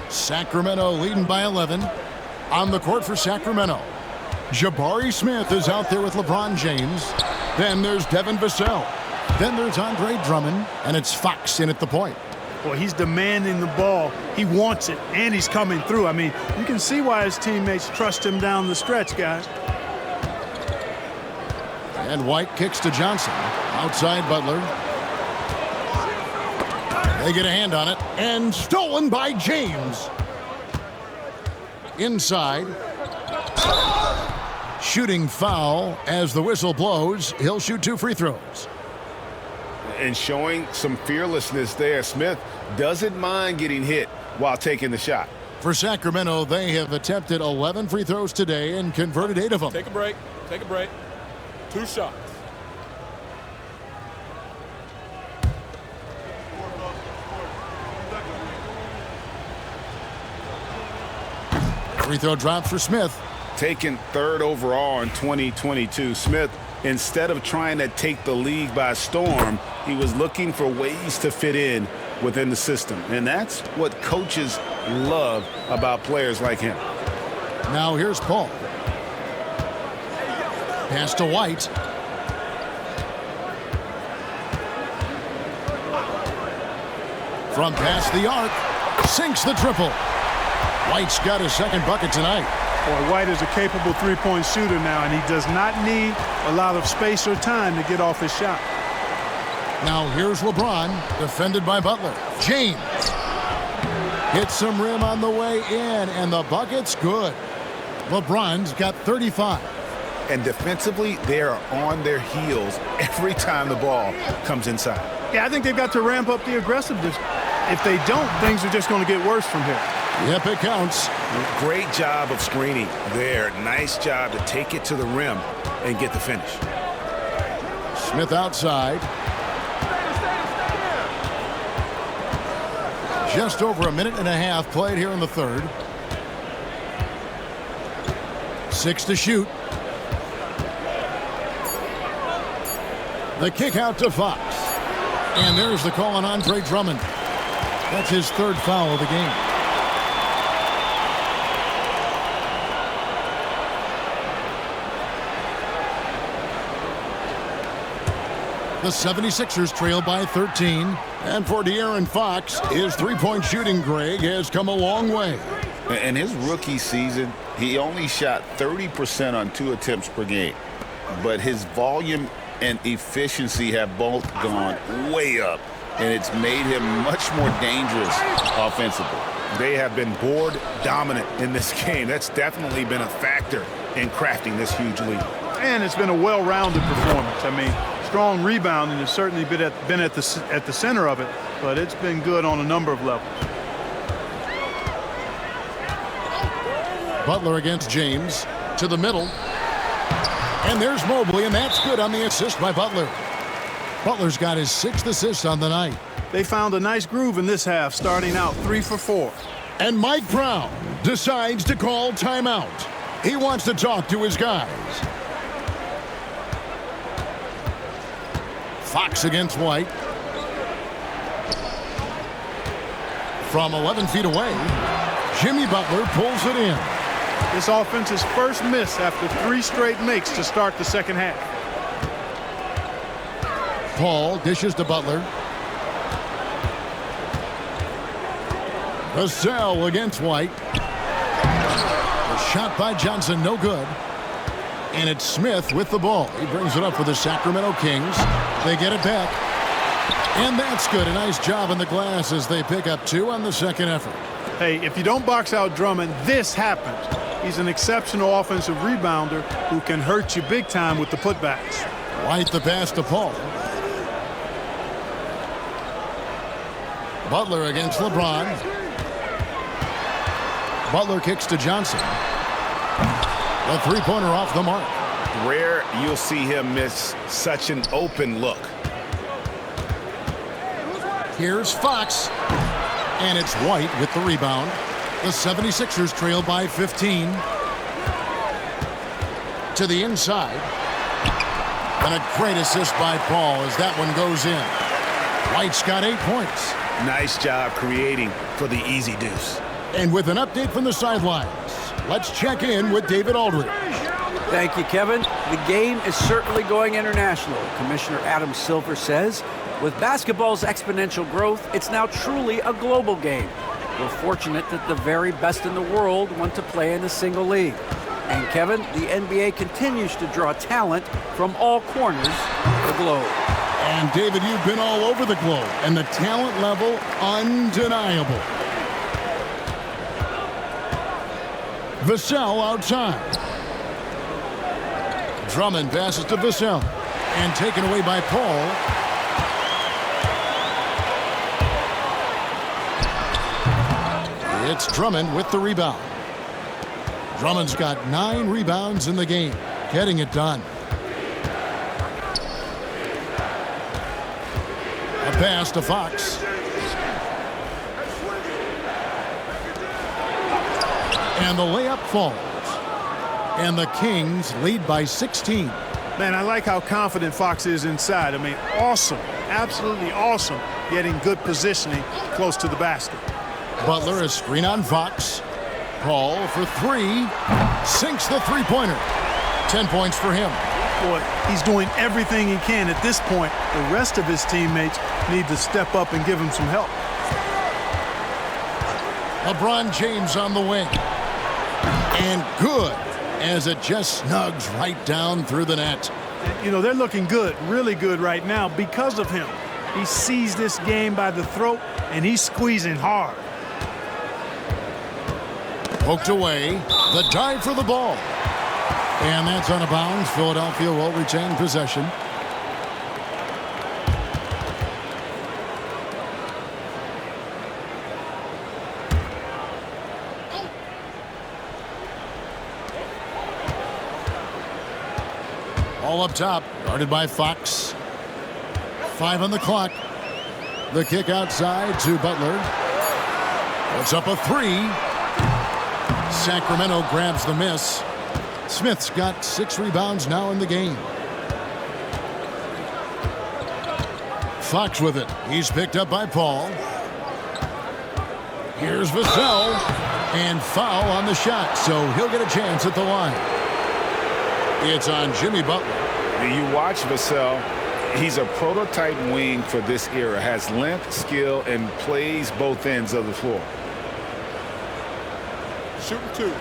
Sacramento leading by 11. On the court for Sacramento, Jabari Smith is out there with LeBron James. Then there's Devin Vassell. Then there's Andre Drummond, and it's Fox in at the point. Well, he's demanding the ball. He wants it, and he's coming through. I mean, you can see why his teammates trust him down the stretch, guys. And White kicks to Johnson. Outside Butler. They get a hand on it, and stolen by James. Inside. Shooting foul as the whistle blows. He'll shoot 2 free throws. And showing some fearlessness there. Smith doesn't mind getting hit while taking the shot. For Sacramento, they have attempted 11 free throws today and converted 8 of them. Take a break. Take a break. 2 shots. Free throw drop for Smith. Taken 3rd overall in 2022. Smith, instead of trying to take the league by storm, he was looking for ways to fit in within the system. And that's what coaches love about players like him. Now here's Paul. Pass to White. From past the arc, sinks the triple. White's got his second bucket tonight. Boy, White is a capable three-point shooter now, and he does not need a lot of space or time to get off his shot. Now here's LeBron, defended by Butler. James hits some rim on the way in, and the bucket's good. LeBron's got 35. And defensively, they are on their heels every time the ball comes inside. Yeah, I think they've got to ramp up the aggressiveness. If they don't, things are just going to get worse from here. Yep, it counts. Great job of screening there. Nice job to take it to the rim and get the finish. Smith outside. Just over a minute and a half played here in the third. 6 to shoot. The kick out to Fox. And there's the call on Andre Drummond. That's his third foul of the game. The 76ers trail by 13. And for De'Aaron Fox, his three-point shooting, Greg, has come a long way. In his rookie season, he only shot 30% on 2 attempts per game. But his volume and efficiency have both gone way up, and it's made him much more dangerous offensively. They have been board dominant in this game. That's definitely been a factor in crafting this huge lead. And it's been a well-rounded performance. I mean, strong rebounding has certainly been at the center of it, but it's been good on a number of levels. Butler against James to the middle. And there's Mobley, and that's good on the assist by Butler. Butler's got his 6th assist on the night. They found a nice groove in this half, starting out 3 for 4. And Mike Brown decides to call timeout. He wants to talk to his guys. Fox against White. From 11 feet away, Jimmy Butler pulls it in. This offense's first miss after 3 straight makes to start the second half. Paul dishes to Butler. Vassell against White. A shot by Johnson, no good. And it's Smith with the ball. He brings it up for the Sacramento Kings. They get it back. And that's good. A nice job on the glass as they pick up 2 on the second effort. Hey, if you don't box out Drummond, this happens. He's an exceptional offensive rebounder who can hurt you big time with the putbacks. White the pass to Paul. Butler against LeBron. Butler kicks to Johnson. A three-pointer off the mark. Rare you'll see him miss such an open look. Here's Fox. And it's White with the rebound. The 76ers trail by 15. To the inside. And a great assist by Paul as that one goes in. White's got 8 points. Nice job creating for the easy deuce. And with an update from the sidelines, let's check in with David Aldridge. Thank you, Kevin. The game is certainly going international. Commissioner Adam Silver says, with basketball's exponential growth, it's now truly a global game. We're fortunate that the very best in the world want to play in a single league. And Kevin, the NBA continues to draw talent from all corners of the globe. And David, you've been all over the globe, and the talent level undeniable. Vassell outside. Drummond passes to Vassell. And taken away by Paul. It's Drummond with the rebound. Drummond's got 9 rebounds in the game, getting it done. A pass to Fox. And the layup falls. And the Kings lead by 16. Man, I like how confident Fox is inside. I mean, awesome. Absolutely awesome. Getting good positioning close to the basket. Butler, a screen on Fox. Paul for 3. Sinks the three-pointer. 10 points for him. Boy, he's doing everything he can at this point. The rest of his teammates need to step up and give him some help. LeBron James on the wing. And good, as it just snugs right down through the net. You know, they're looking good, really good right now because of him. He sees this game by the throat, and he's squeezing hard. Poked away. The dive for the ball. And that's out of bounds. Philadelphia will retain possession. All up top, guarded by Fox. 5 on the clock. The kick outside to Butler. Puts up a 3. Sacramento grabs the miss. Smith's got 6 rebounds now in the game. Fox with it. He's picked up by Paul. Here's Vassell. And foul on the shot, so he'll get a chance at the line. It's on Jimmy Butler. You watch Vassell. He's a prototype wing for this era. Has length, skill, and plays both ends of the floor. Shooting 2.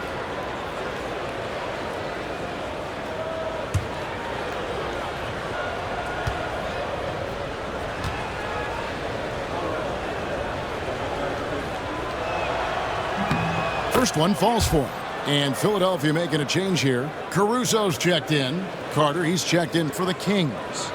First one falls for him. And Philadelphia making a change here. Caruso's checked in. Carter, he's checked in for the Kings.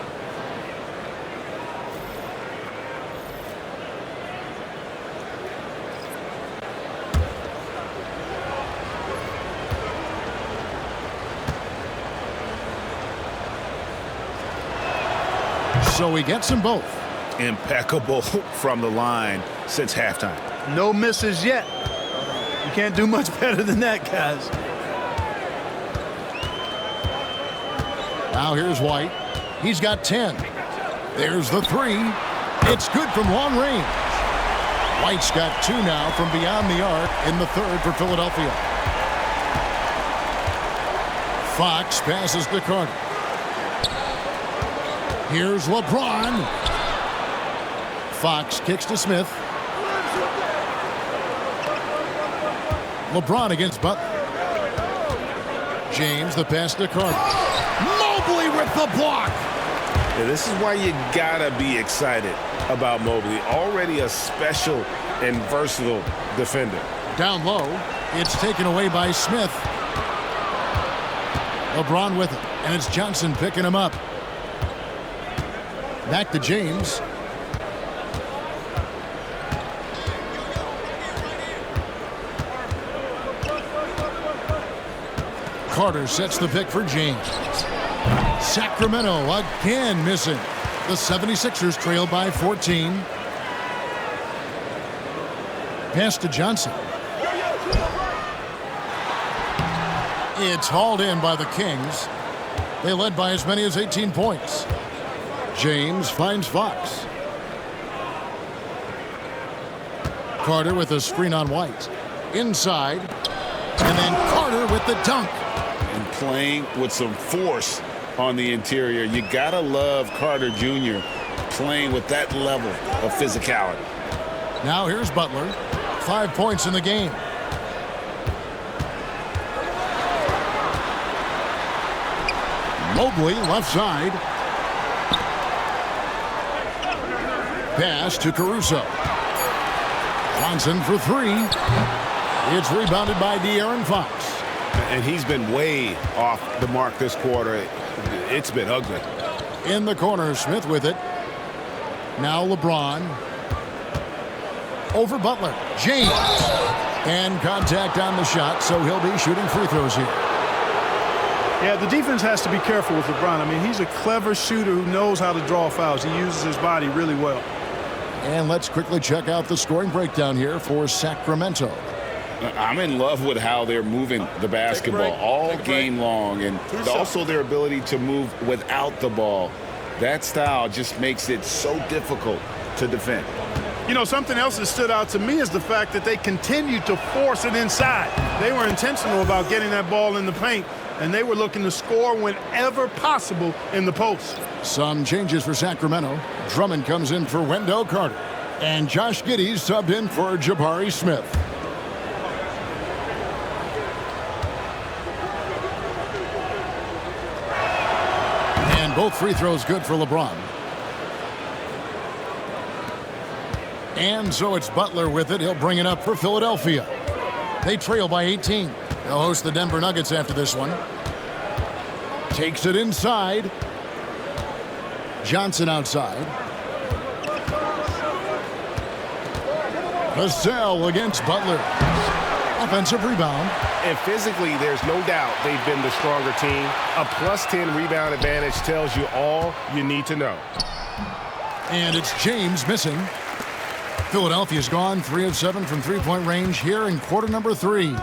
So he gets them both. Impeccable from the line since halftime. No misses yet. You can't do much better than that, guys. Now here's White. He's got 10. There's the 3. It's good from long range. White's got 2 now from beyond the arc in the third for Philadelphia. Fox passes to Carter. Here's LeBron. Fox kicks to Smith. LeBron against Butler. James, the pass to Carter. Mobley with the block. Yeah, this is why you gotta be excited about Mobley. Already a special and versatile defender. Down low. It's taken away by Smith. LeBron with it. And it's Johnson picking him up. Back to James. Carter sets the pick for James. Sacramento again missing. The 76ers trail by 14. Pass to Johnson. It's hauled in by the Kings. They led by as many as 18 points. James finds Fox. Carter with a screen on White. Inside. And then Carter with the dunk. And playing with some force on the interior. You gotta love Carter Jr. playing with that level of physicality. Now here's Butler. 5 points in the game. Mobley left side. Pass to Caruso. Johnson for 3. It's rebounded by De'Aaron Fox. And he's been way off the mark this quarter. It's been ugly. In the corner, Smith with it. Now LeBron. Over Butler. James. And contact on the shot, so he'll be shooting free throws here. Yeah, the defense has to be careful with LeBron. I mean, he's a clever shooter who knows how to draw fouls. He uses his body really well. And let's quickly check out the scoring breakdown here for Sacramento. I'm in love with how they're moving the basketball all game long, and also their ability to move without the ball. That style just makes it so difficult to defend. You know, something else that stood out to me is the fact that they continued to force it inside. They were intentional about getting that ball in the paint, and they were looking to score whenever possible in the post. Some changes for Sacramento. Drummond comes in for Wendell Carter. And Josh Giddey's subbed in for Jabari Smith. And both free throws good for LeBron. And so it's Butler with it. He'll bring it up for Philadelphia. They trail by 18. They'll host the Denver Nuggets after this one. Takes it inside. Johnson outside. Vassell against Butler. Offensive rebound. And physically, there's no doubt they've been the stronger team. A +10 rebound advantage tells you all you need to know. And it's James missing. Philadelphia's gone 3 of 7 from three-point range here in quarter number 3.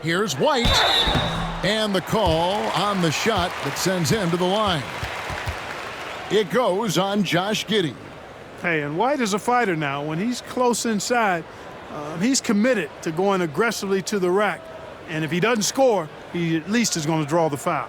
Here's White. And the call on the shot that sends him to the line. It goes on Josh Giddey. Hey, and White is a fighter now. When he's close inside, he's committed to going aggressively to the rack. And if he doesn't score, he at least is going to draw the foul.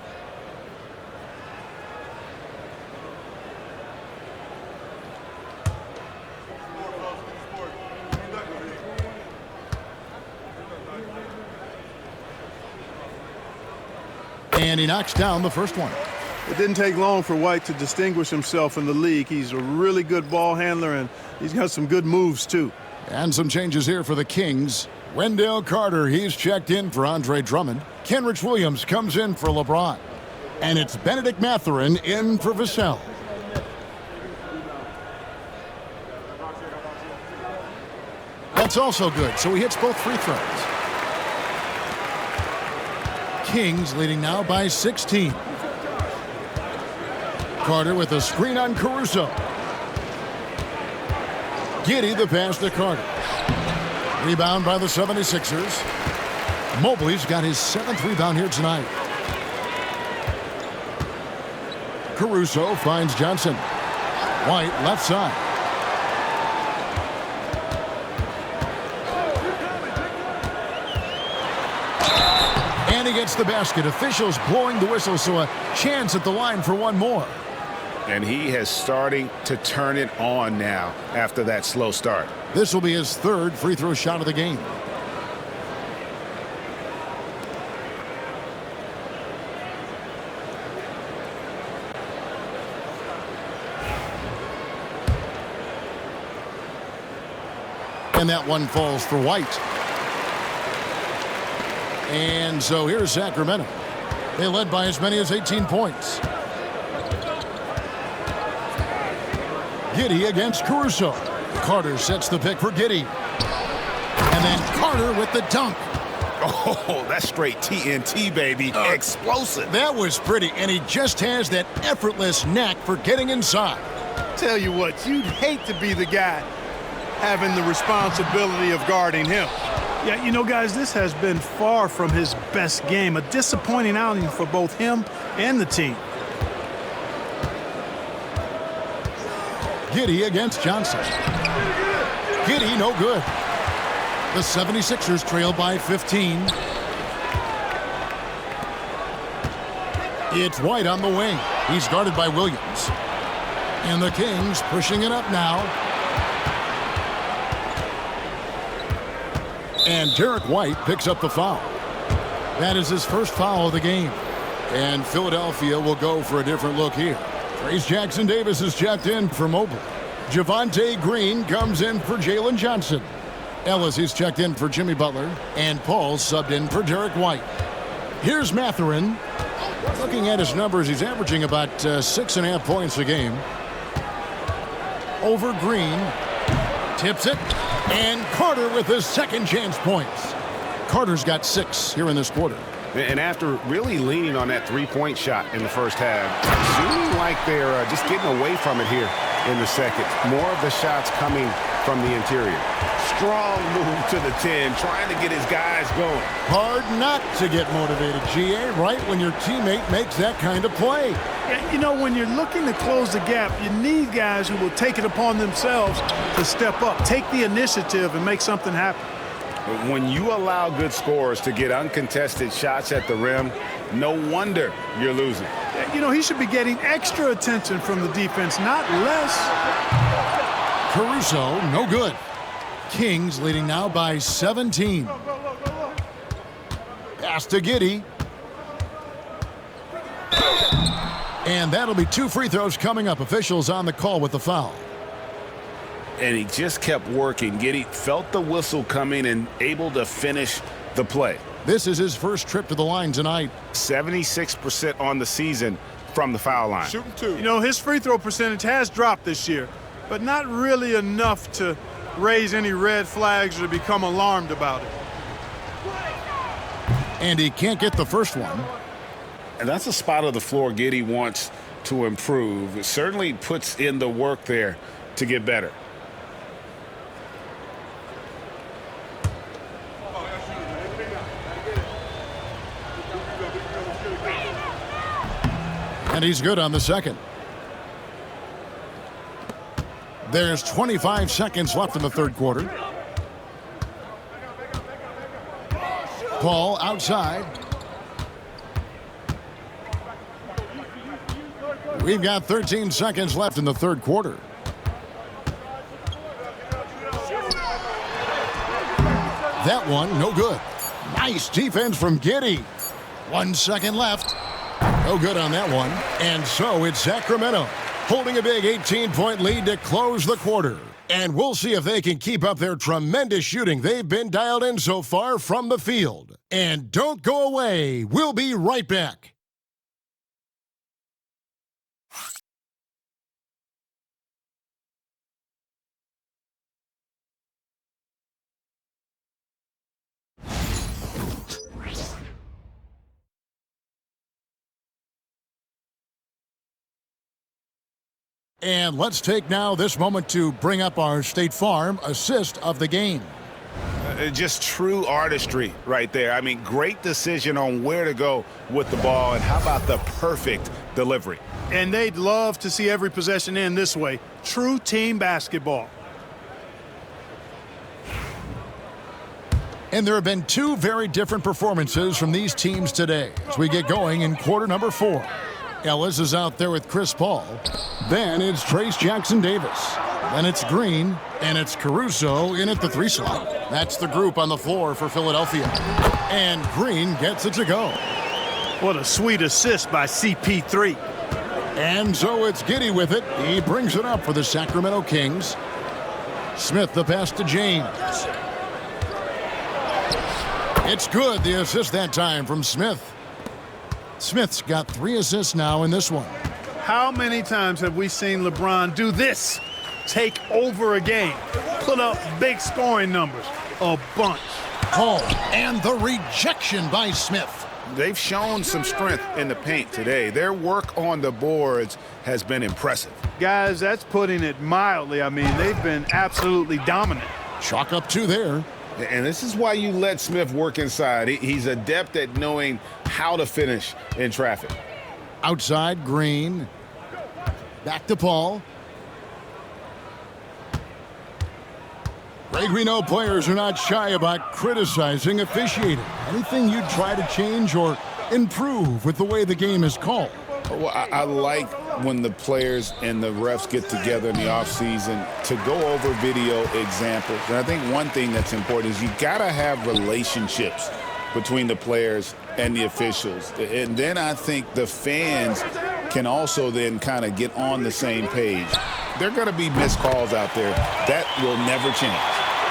And he knocks down the first one. It didn't take long for White to distinguish himself in the league. He's a really good ball handler, and he's got some good moves, too. And some changes here for the Kings. Wendell Carter, he's checked in for Andre Drummond. Kenrich Williams comes in for LeBron. And it's Benedict Mathurin in for Vassell. That's also good, so he hits both free throws. Kings leading now by 16. Carter with a screen on Caruso. Giddey the pass to Carter. Rebound by the 76ers. Mobley's got his 7th rebound here tonight. Caruso finds Johnson. White left side. And he gets the basket. Officials blowing the whistle, so a chance at the line for one more. And he is starting to turn it on now after that slow start. This will be his 3rd free throw shot of the game. And that one falls for White. And so here's Sacramento. They led by as many as 18 points. Giddey against Caruso. Carter sets the pick for Giddey. And then Carter with the dunk. Oh, that's straight TNT, baby. Explosive. That was pretty, and he just has that effortless knack for getting inside. Tell you what, you'd hate to be the guy having the responsibility of guarding him. Yeah, you know, guys, this has been far from his best game. A disappointing outing for both him and the team. Giddey against Johnson. Giddey, no good. The 76ers trail by 15. It's White on the wing. He's guarded by Williams. And the Kings pushing it up now. And Derek White picks up the foul. That is his first foul of the game. And Philadelphia will go for a different look here. Trace Jackson Davis is checked in for Mobley. Javonte Green comes in for Jalen Johnson. Ellis is checked in for Jimmy Butler. And Paul subbed in for Derek White. Here's Mathurin. Looking at his numbers, he's averaging about 6.5 points a game. Over Green. Tips it. And Carter with his second chance points. Carter's got 6 here in this quarter. And after really leaning on that three-point shot in the first half, seeming like they're just getting away from it here in the second. More of the shots coming from the interior. Strong move to the 10, trying to get his guys going. Hard not to get motivated, GA, right when your teammate makes that kind of play. Yeah, you know, when you're looking to close the gap, you need guys who will take it upon themselves to step up, take the initiative, and make something happen. When you allow good scorers to get uncontested shots at the rim, no wonder you're losing. You know, he should be getting extra attention from the defense, not less. Caruso, no good. Kings leading now by 17. Pass to Giddey. And that'll be 2 free throws coming up. Officials on the call with the foul. And he just kept working. Giddey felt the whistle coming and able to finish the play. This is his first trip to the line tonight. 76% on the season from the foul line. Shooting 2. You know, his free throw percentage has dropped this year, but not really enough to raise any red flags or to become alarmed about it. And he can't get the first one. And that's a spot of the floor Giddey wants to improve. It certainly puts in the work there to get better. And he's good on the second. There's 25 seconds left in the third quarter. Paul outside. We've got 13 seconds left in the third quarter. That one, no good. Nice defense from Giddey. 1 second left. No good on that one. And so it's Sacramento holding a big 18-point lead to close the quarter. And we'll see if they can keep up their tremendous shooting they've been dialed in so far from the field. And don't go away. We'll be right back. And let's take now this moment to bring up our State Farm assist of the game. Just true artistry right there. I mean, great decision on where to go with the ball, and how about the perfect delivery? And they'd love to see every possession end this way. True team basketball. And there have been 2 very different performances from these teams today as we get going in quarter number 4. Ellis is out there with Chris Paul. Then it's Trace Jackson-Davis. Then it's Green, and it's Caruso in at the 3 slot. That's the group on the floor for Philadelphia. And Green gets it to go. What a sweet assist by CP3. And so it's Giddey with it. He brings it up for the Sacramento Kings. Smith the pass to James. It's good, the assist that time from Smith. Smith's got 3 assists now in this one. How many times have we seen LeBron do this? Take over a game. Put up big scoring numbers. A bunch. Oh, and the rejection by Smith. They've shown some strength in the paint today. Their work on the boards has been impressive. Guys, that's putting it mildly. I mean, they've been absolutely dominant. Chalk up 2 there. And this is why you let Smith work inside. He's adept at knowing how to finish in traffic. Outside, Green. Back to Paul. Greg, we know players are not shy about criticizing officiating. Anything you'd try to change or improve with the way the game is called? Well, I like when the players and the refs get together in the offseason to go over video examples. And I think one thing that's important is you got to have relationships between the players and the officials. And then I think the fans can also then kind of get on the same page. There are going to be missed calls out there. That will never change.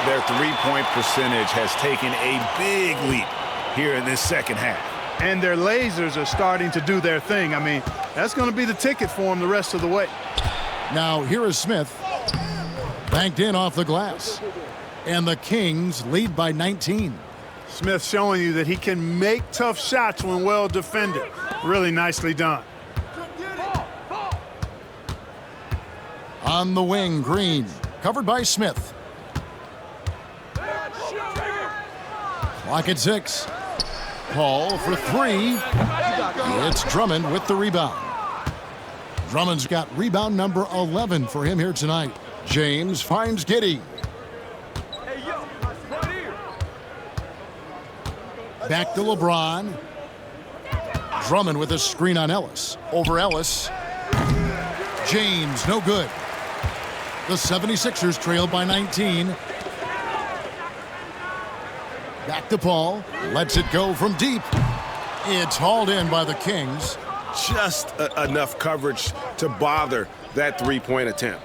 Their three-point percentage has taken a big leap here in this second half. And their lasers are starting to do their thing. I mean, that's going to be the ticket for them the rest of the way. Now here is Smith. Banked in off the glass. And the Kings lead by 19. Smith showing you that he can make tough shots when well defended. Really nicely done. On the wing, Green. Covered by Smith. Clock at 6. Paul for 3. It's Drummond with the rebound. Drummond's got rebound number 11 for him here tonight. James finds Giddey. Back to LeBron. Drummond with a screen on Ellis. Over Ellis. James, no good. The 76ers trail by 19. Back to Paul. Lets it go from deep. It's hauled in by the Kings. just enough coverage to bother that three-point attempt.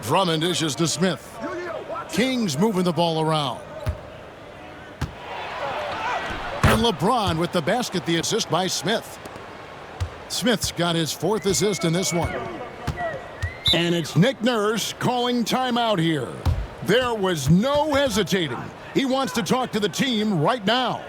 Drummond dishes to Smith. Kings moving the ball around. And LeBron with the basket, the assist by Smith. Smith's got his 4th assist in this one. And it's Nick Nurse calling timeout here. There was no hesitating. He wants to talk to the team right now.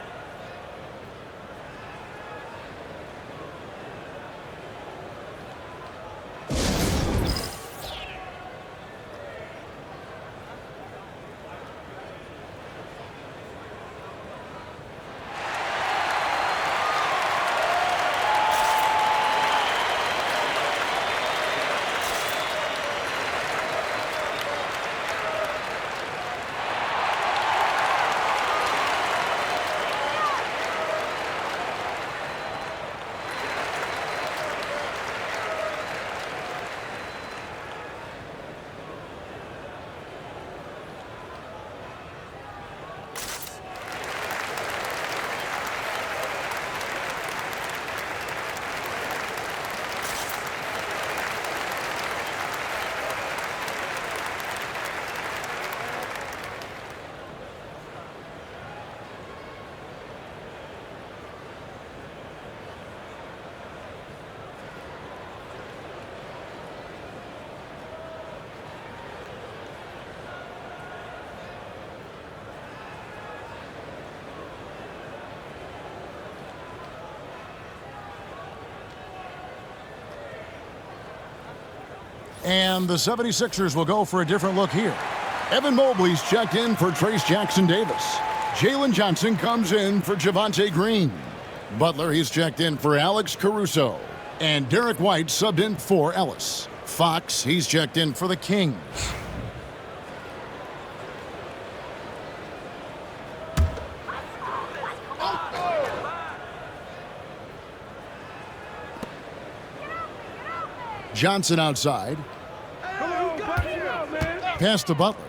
And the 76ers will go for a different look here. Evan Mobley's checked in for Trace Jackson-Davis. Jalen Johnson comes in for Javonte Green. Butler, he's checked in for Alex Caruso. And Derek White subbed in for Ellis. Fox, he's checked in for the Kings. Johnson outside. Pass to Butler.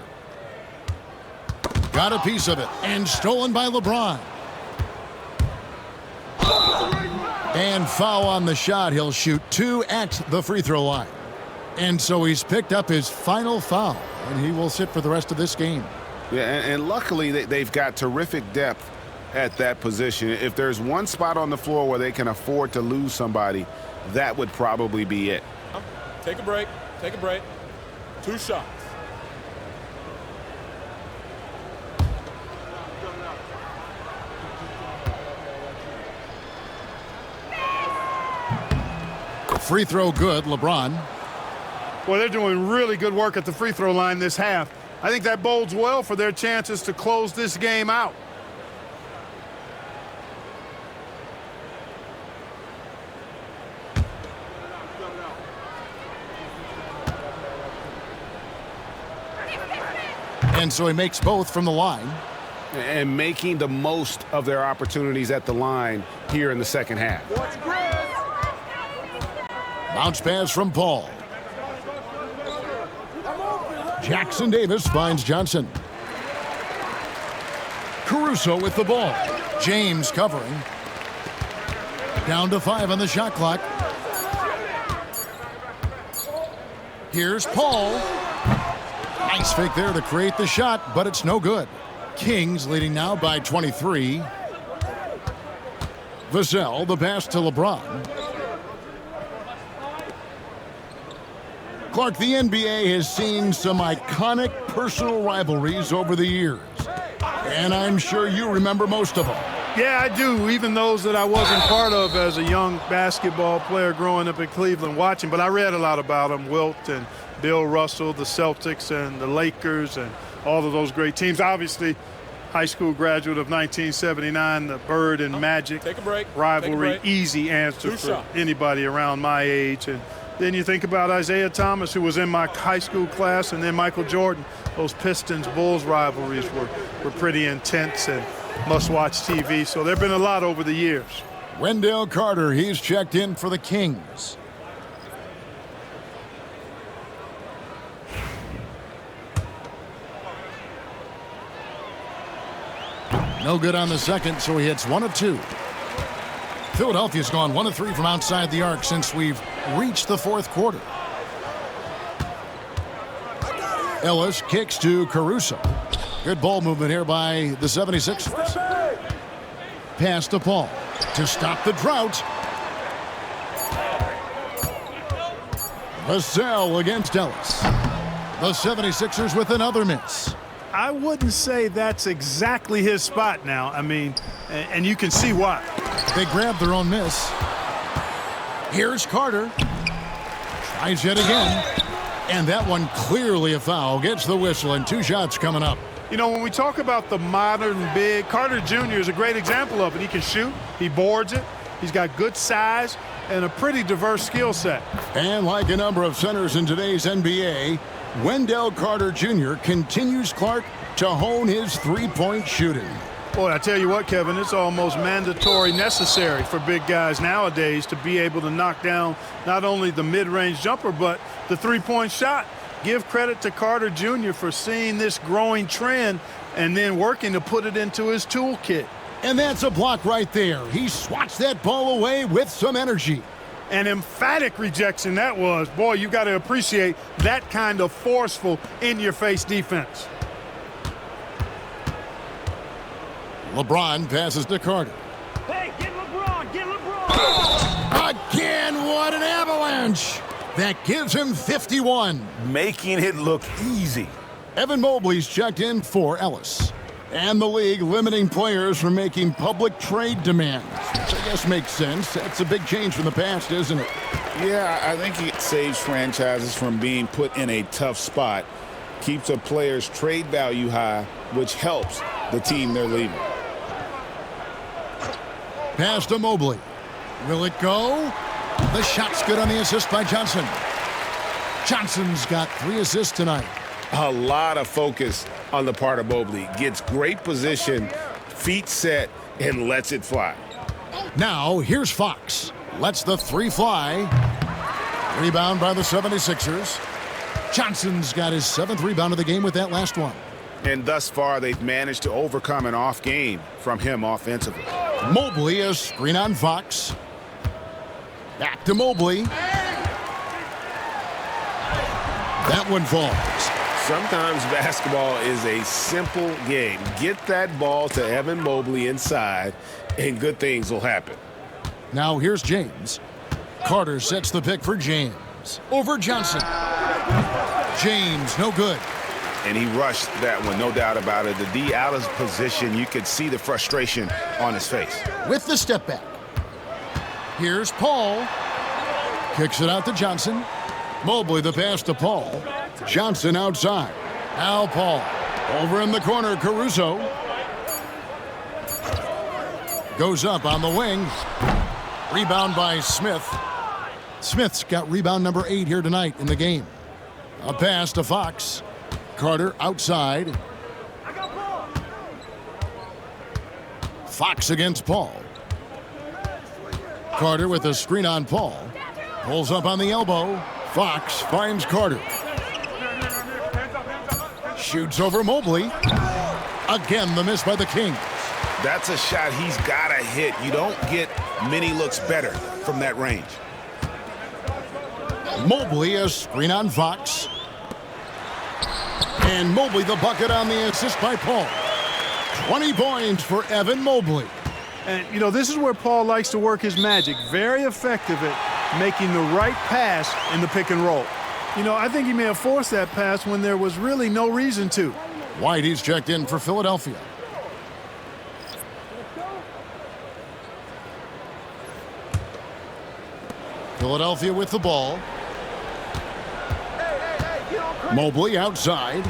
Got a piece of it and stolen by LeBron. And foul on the shot. He'll shoot 2 at the free throw line. And so he's picked up his final foul, and he will sit for the rest of this game. Yeah, and luckily they've got terrific depth at that position. If there's one spot on the floor where they can afford to lose somebody, that would probably be it. Take a break. Take a break. 2 shots. Free throw good, LeBron. Well, they're doing really good work at the free throw line this half. I think that bodes well for their chances to close this game out. And so he makes both from the line. And making the most of their opportunities at the line here in the second half. Bounce pass from Paul. Jackson-Davis finds Johnson. Caruso with the ball. James covering. Down to 5 on the shot clock. Here's Paul. Nice fake there to create the shot, but it's no good. Kings leading now by 23. Vassell, the pass to LeBron. Clark, the NBA has seen some iconic personal rivalries over the years. And I'm sure you remember most of them. Yeah, I do, even those that I wasn't part of as a young basketball player growing up in Cleveland watching. But I read a lot about them, Wilt and Bill Russell, the Celtics and the Lakers and all of those great teams. Obviously, high school graduate of 1979, the Bird and Magic rivalry, easy answer for anybody around my age. And then you think about Isaiah Thomas, who was in my high school class, and then Michael Jordan. Those Pistons-Bulls rivalries were pretty intense and must-watch TV. So there have been a lot over the years. Wendell Carter, he's checked in for the Kings. No good on the second, so he hits 1 of 2. Philadelphia's gone 1 of 3 from outside the arc since we've reached the fourth quarter. Ellis kicks to Caruso. Good ball movement here by the 76ers. Pass to Paul to stop the drought. Vassell against Ellis. The 76ers with another miss. I wouldn't say that's exactly his spot now. I mean, and you can see why. They grabbed their own miss. Here's Carter. Tries yet again. And that one clearly a foul. Gets the whistle and 2 shots coming up. You know, when we talk about the modern big, Carter Jr. is a great example of it. He can shoot. He boards it. He's got good size and a pretty diverse skill set. And like a number of centers in today's NBA, Wendell Carter Jr. continues, Clark, to hone his three-point shooting. Boy, I tell you what, Kevin, it's almost mandatory necessary for big guys nowadays to be able to knock down not only the mid-range jumper, but the three-point shot. Give credit to Carter Jr. for seeing this growing trend and then working to put it into his toolkit. And that's a block right there. He swats that ball away with some energy. An emphatic rejection that was. Boy, you got to appreciate that kind of forceful, in-your-face defense. LeBron passes to Carter. Hey, get LeBron, get LeBron! Again, what an avalanche! That gives him 51. Making it look easy. Evan Mobley's checked in for Ellis. And the league limiting players from making public trade demands. Which I guess makes sense. That's a big change from the past, isn't it? Yeah, I think it saves franchises from being put in a tough spot. Keeps a player's trade value high, which helps the team they're leaving. Pass to Mobley. Will it go? The shot's good on the assist by Johnson. Johnson's got 3 assists tonight. A lot of focus on the part of Mobley. Gets great position, feet set, and lets it fly. Now, here's Fox. Lets the 3 fly. Rebound by the 76ers. Johnson's got his 7th rebound of the game with that last one. And thus far, they've managed to overcome an off game from him offensively. Mobley, a screen on Fox. Back to Mobley. That one falls. Sometimes basketball is a simple game. Get that ball to Evan Mobley inside, and good things will happen. Now here's James. Carter sets the pick for James. Over Johnson. James, no good. And he rushed that one, no doubt about it. The D out of position, you could see the frustration on his face. With the step back. Here's Paul. Kicks it out to Johnson. Mobley the pass to Paul. Johnson outside. Now Paul. Over in the corner, Caruso. Goes up on the wing. Rebound by Smith. Smith's got rebound number 8 here tonight in the game. A pass to Fox. Carter outside. Fox against Paul. Carter with a screen on Paul. Pulls up on the elbow. Fox finds Carter. Shoots over Mobley. Again, the miss by the Kings. That's a shot he's got to hit. You don't get many looks better from that range. Mobley, a screen on Fox. And Mobley the bucket on the assist by Paul. 20 points for Evan Mobley. And, you know, this is where Paul likes to work his magic. Very effective at making the right pass in the pick and roll. You know, I think he may have forced that pass when there was really no reason to. Whitey's checked in for Philadelphia. Philadelphia with the ball. Mobley outside.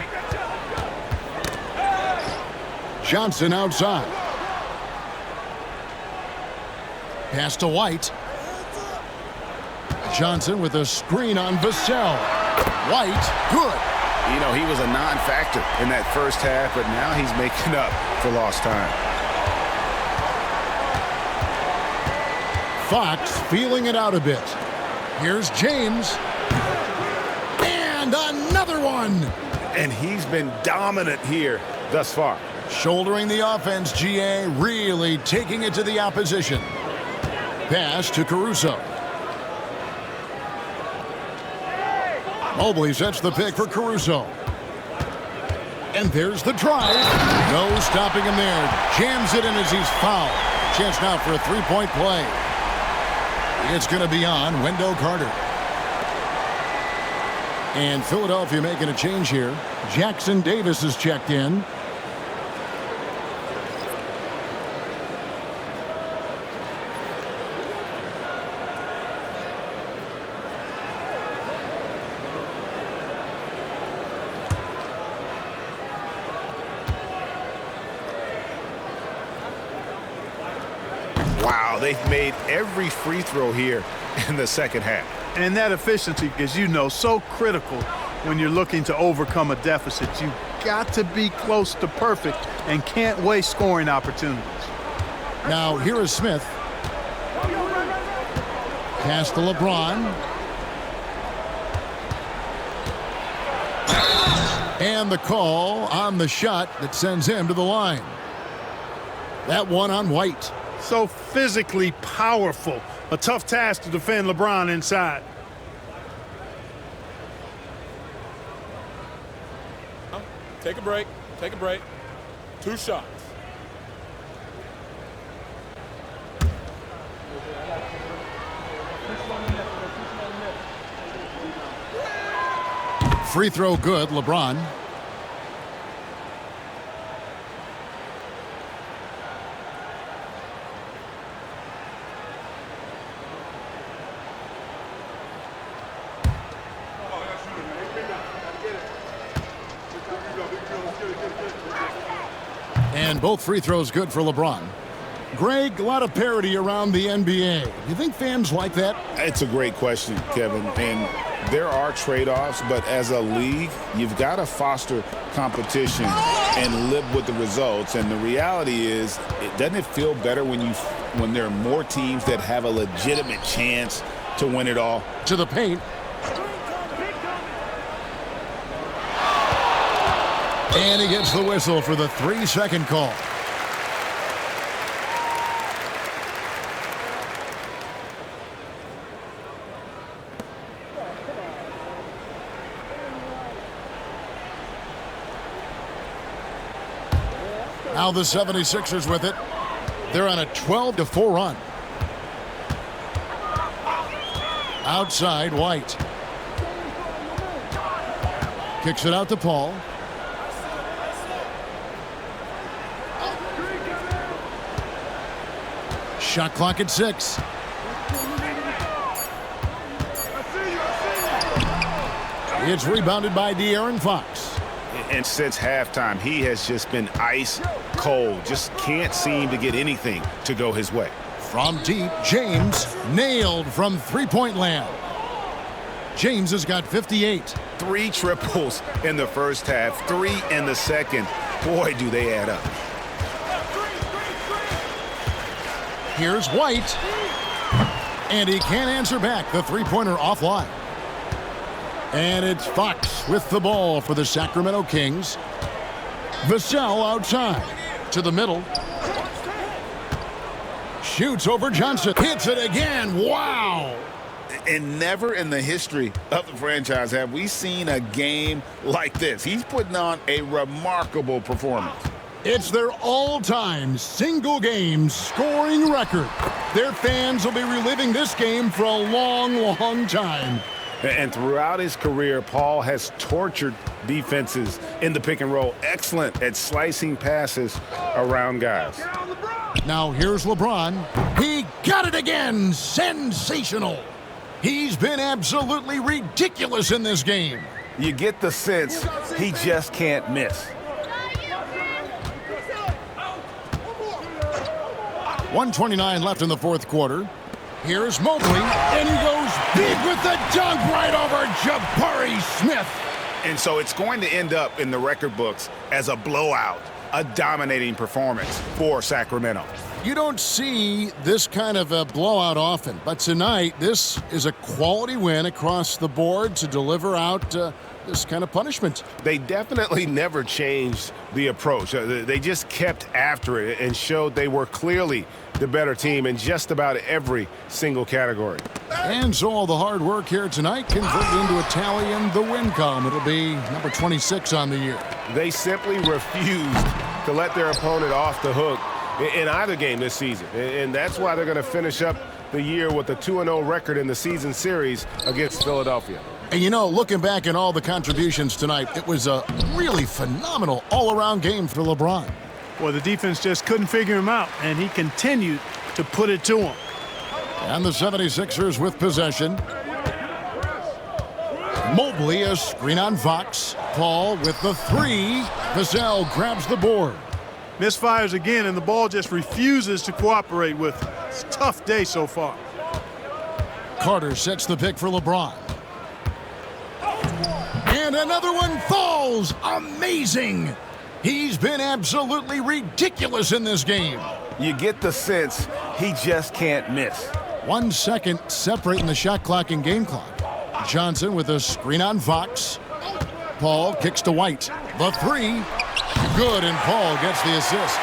Johnson outside. Pass to White. Johnson with a screen on Vassell. White, good. You know, he was a non-factor in that first half, but now he's making up for lost time. Fox feeling it out a bit. Here's James. And another one. And he's been dominant here thus far. Shouldering the offense, GA, really taking it to the opposition. pass to Caruso. Mobley sets the pick for Caruso. And there's the drive. No stopping him there. Jams it in as he's fouled. Chance now for a three-point play. It's going to be on Wendell Carter. And Philadelphia making a change here. Jackson Davis is checked in. Wow, they've made every free throw here in the second half. And that efficiency, as you know, so critical when you're looking to overcome a deficit. You've got to be close to perfect and can't waste scoring opportunities. Now here is Smith. Pass to LeBron. And the call on the shot that sends him to the line. That one on White. So physically powerful. A tough task to defend LeBron inside. Take a break. Take a break. 2 shots. Free throw good, LeBron. And both free throws good for LeBron. Greg, a lot of parity around the NBA. You think fans like that? It's a great question, Kevin. And there are trade-offs, but as a league, you've got to foster competition and live with the results. And the reality is, doesn't it feel better when there are more teams that have a legitimate chance to win it all? To the paint. And he gets the whistle for the 3-second call. Now the 76ers with it. They're on a 12-4 run. Outside, White. Kicks it out to Paul. Shot clock at 6. It's rebounded by De'Aaron Fox. And since halftime, he has just been ice cold. Just can't seem to get anything to go his way. From deep, James nailed from three-point land. James has got 58. 3 triples in the first half, 3 in the second. Boy, do they add up. Here's White. And he can't answer back. The three-pointer offline. And it's Fox with the ball for the Sacramento Kings. Vassell outside. To the middle. Shoots over Johnson. Hits it again. Wow. And never in the history of the franchise have we seen a game like this. He's putting on a remarkable performance. It's their all-time single-game scoring record. Their fans will be reliving this game for a long, long time. And throughout his career, Paul has tortured defenses in the pick and roll. Excellent at slicing passes around guys. Now here's LeBron. He got it again. Sensational. He's been absolutely ridiculous in this game. You get the sense he just can't miss. 1:29 left in the fourth quarter. Here's Mobley, and he goes big with the dunk right over Jabari Smith. And so it's going to end up in the record books as a blowout, a dominating performance for Sacramento. You don't see this kind of a blowout often, but tonight this is a quality win across the board to deliver out this kind of punishment. They definitely never changed the approach. They just kept after it and showed they were clearly the better team in just about every single category. And so all the hard work here tonight converted into a tally in the win column. It'll be number 26 on the year. They simply refused to let their opponent off the hook in either game this season. And that's why they're going to finish up the year with a 2-0 record in the season series against Philadelphia. And you know, looking back at all the contributions tonight, it was a really phenomenal all-around game for LeBron. Well, the defense just couldn't figure him out, and he continued to put it to him. And the 76ers with possession. Mobley, a screen on Fox. Paul with the three. Vassell grabs the board. Misfires again, and the ball just refuses to cooperate with him. It's a tough day so far. Carter sets the pick for LeBron. And another one falls. Amazing. He's been absolutely ridiculous in this game. You get the sense he just can't miss. 1 second separating the shot clock and game clock. Johnson with a screen on Fox. Paul kicks to White. The three. Good, and Paul gets the assist.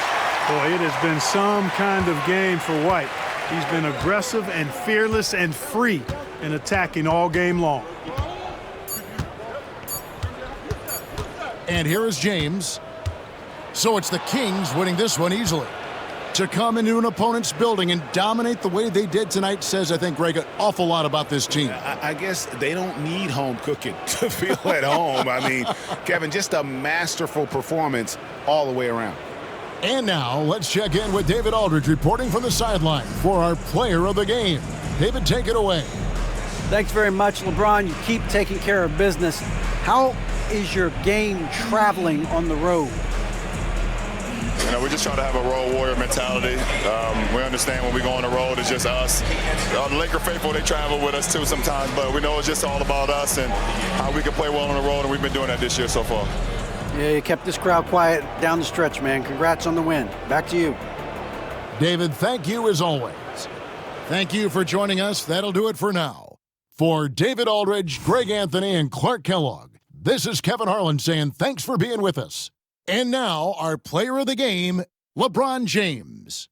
Boy, it has been some kind of game for White. He's been aggressive and fearless and free in attacking all game long. And here is James. So it's the Kings winning this one easily. To come into an opponent's building and dominate the way they did tonight says, I think, Greg, an awful lot about this team. I guess they don't need home cooking to feel at home. I mean, Kevin, just a masterful performance all the way around. And now let's check in with David Aldridge reporting from the sideline for our player of the game. David, take it away. Thanks very much, LeBron. You keep taking care of business. How is your game traveling on the road? You know, we just try to have a road warrior mentality. We understand when we go on the road, it's just us. The Laker faithful, they travel with us too sometimes, but we know it's just all about us and how we can play well on the road, and we've been doing that this year so far. Yeah, you kept this crowd quiet down the stretch, man. Congrats on the win. Back to you. David, thank you as always. Thank you for joining us. That'll do it for now. For David Aldridge, Greg Anthony, and Clark Kellogg, this is Kevin Harlan saying thanks for being with us. And now, our player of the game, LeBron James.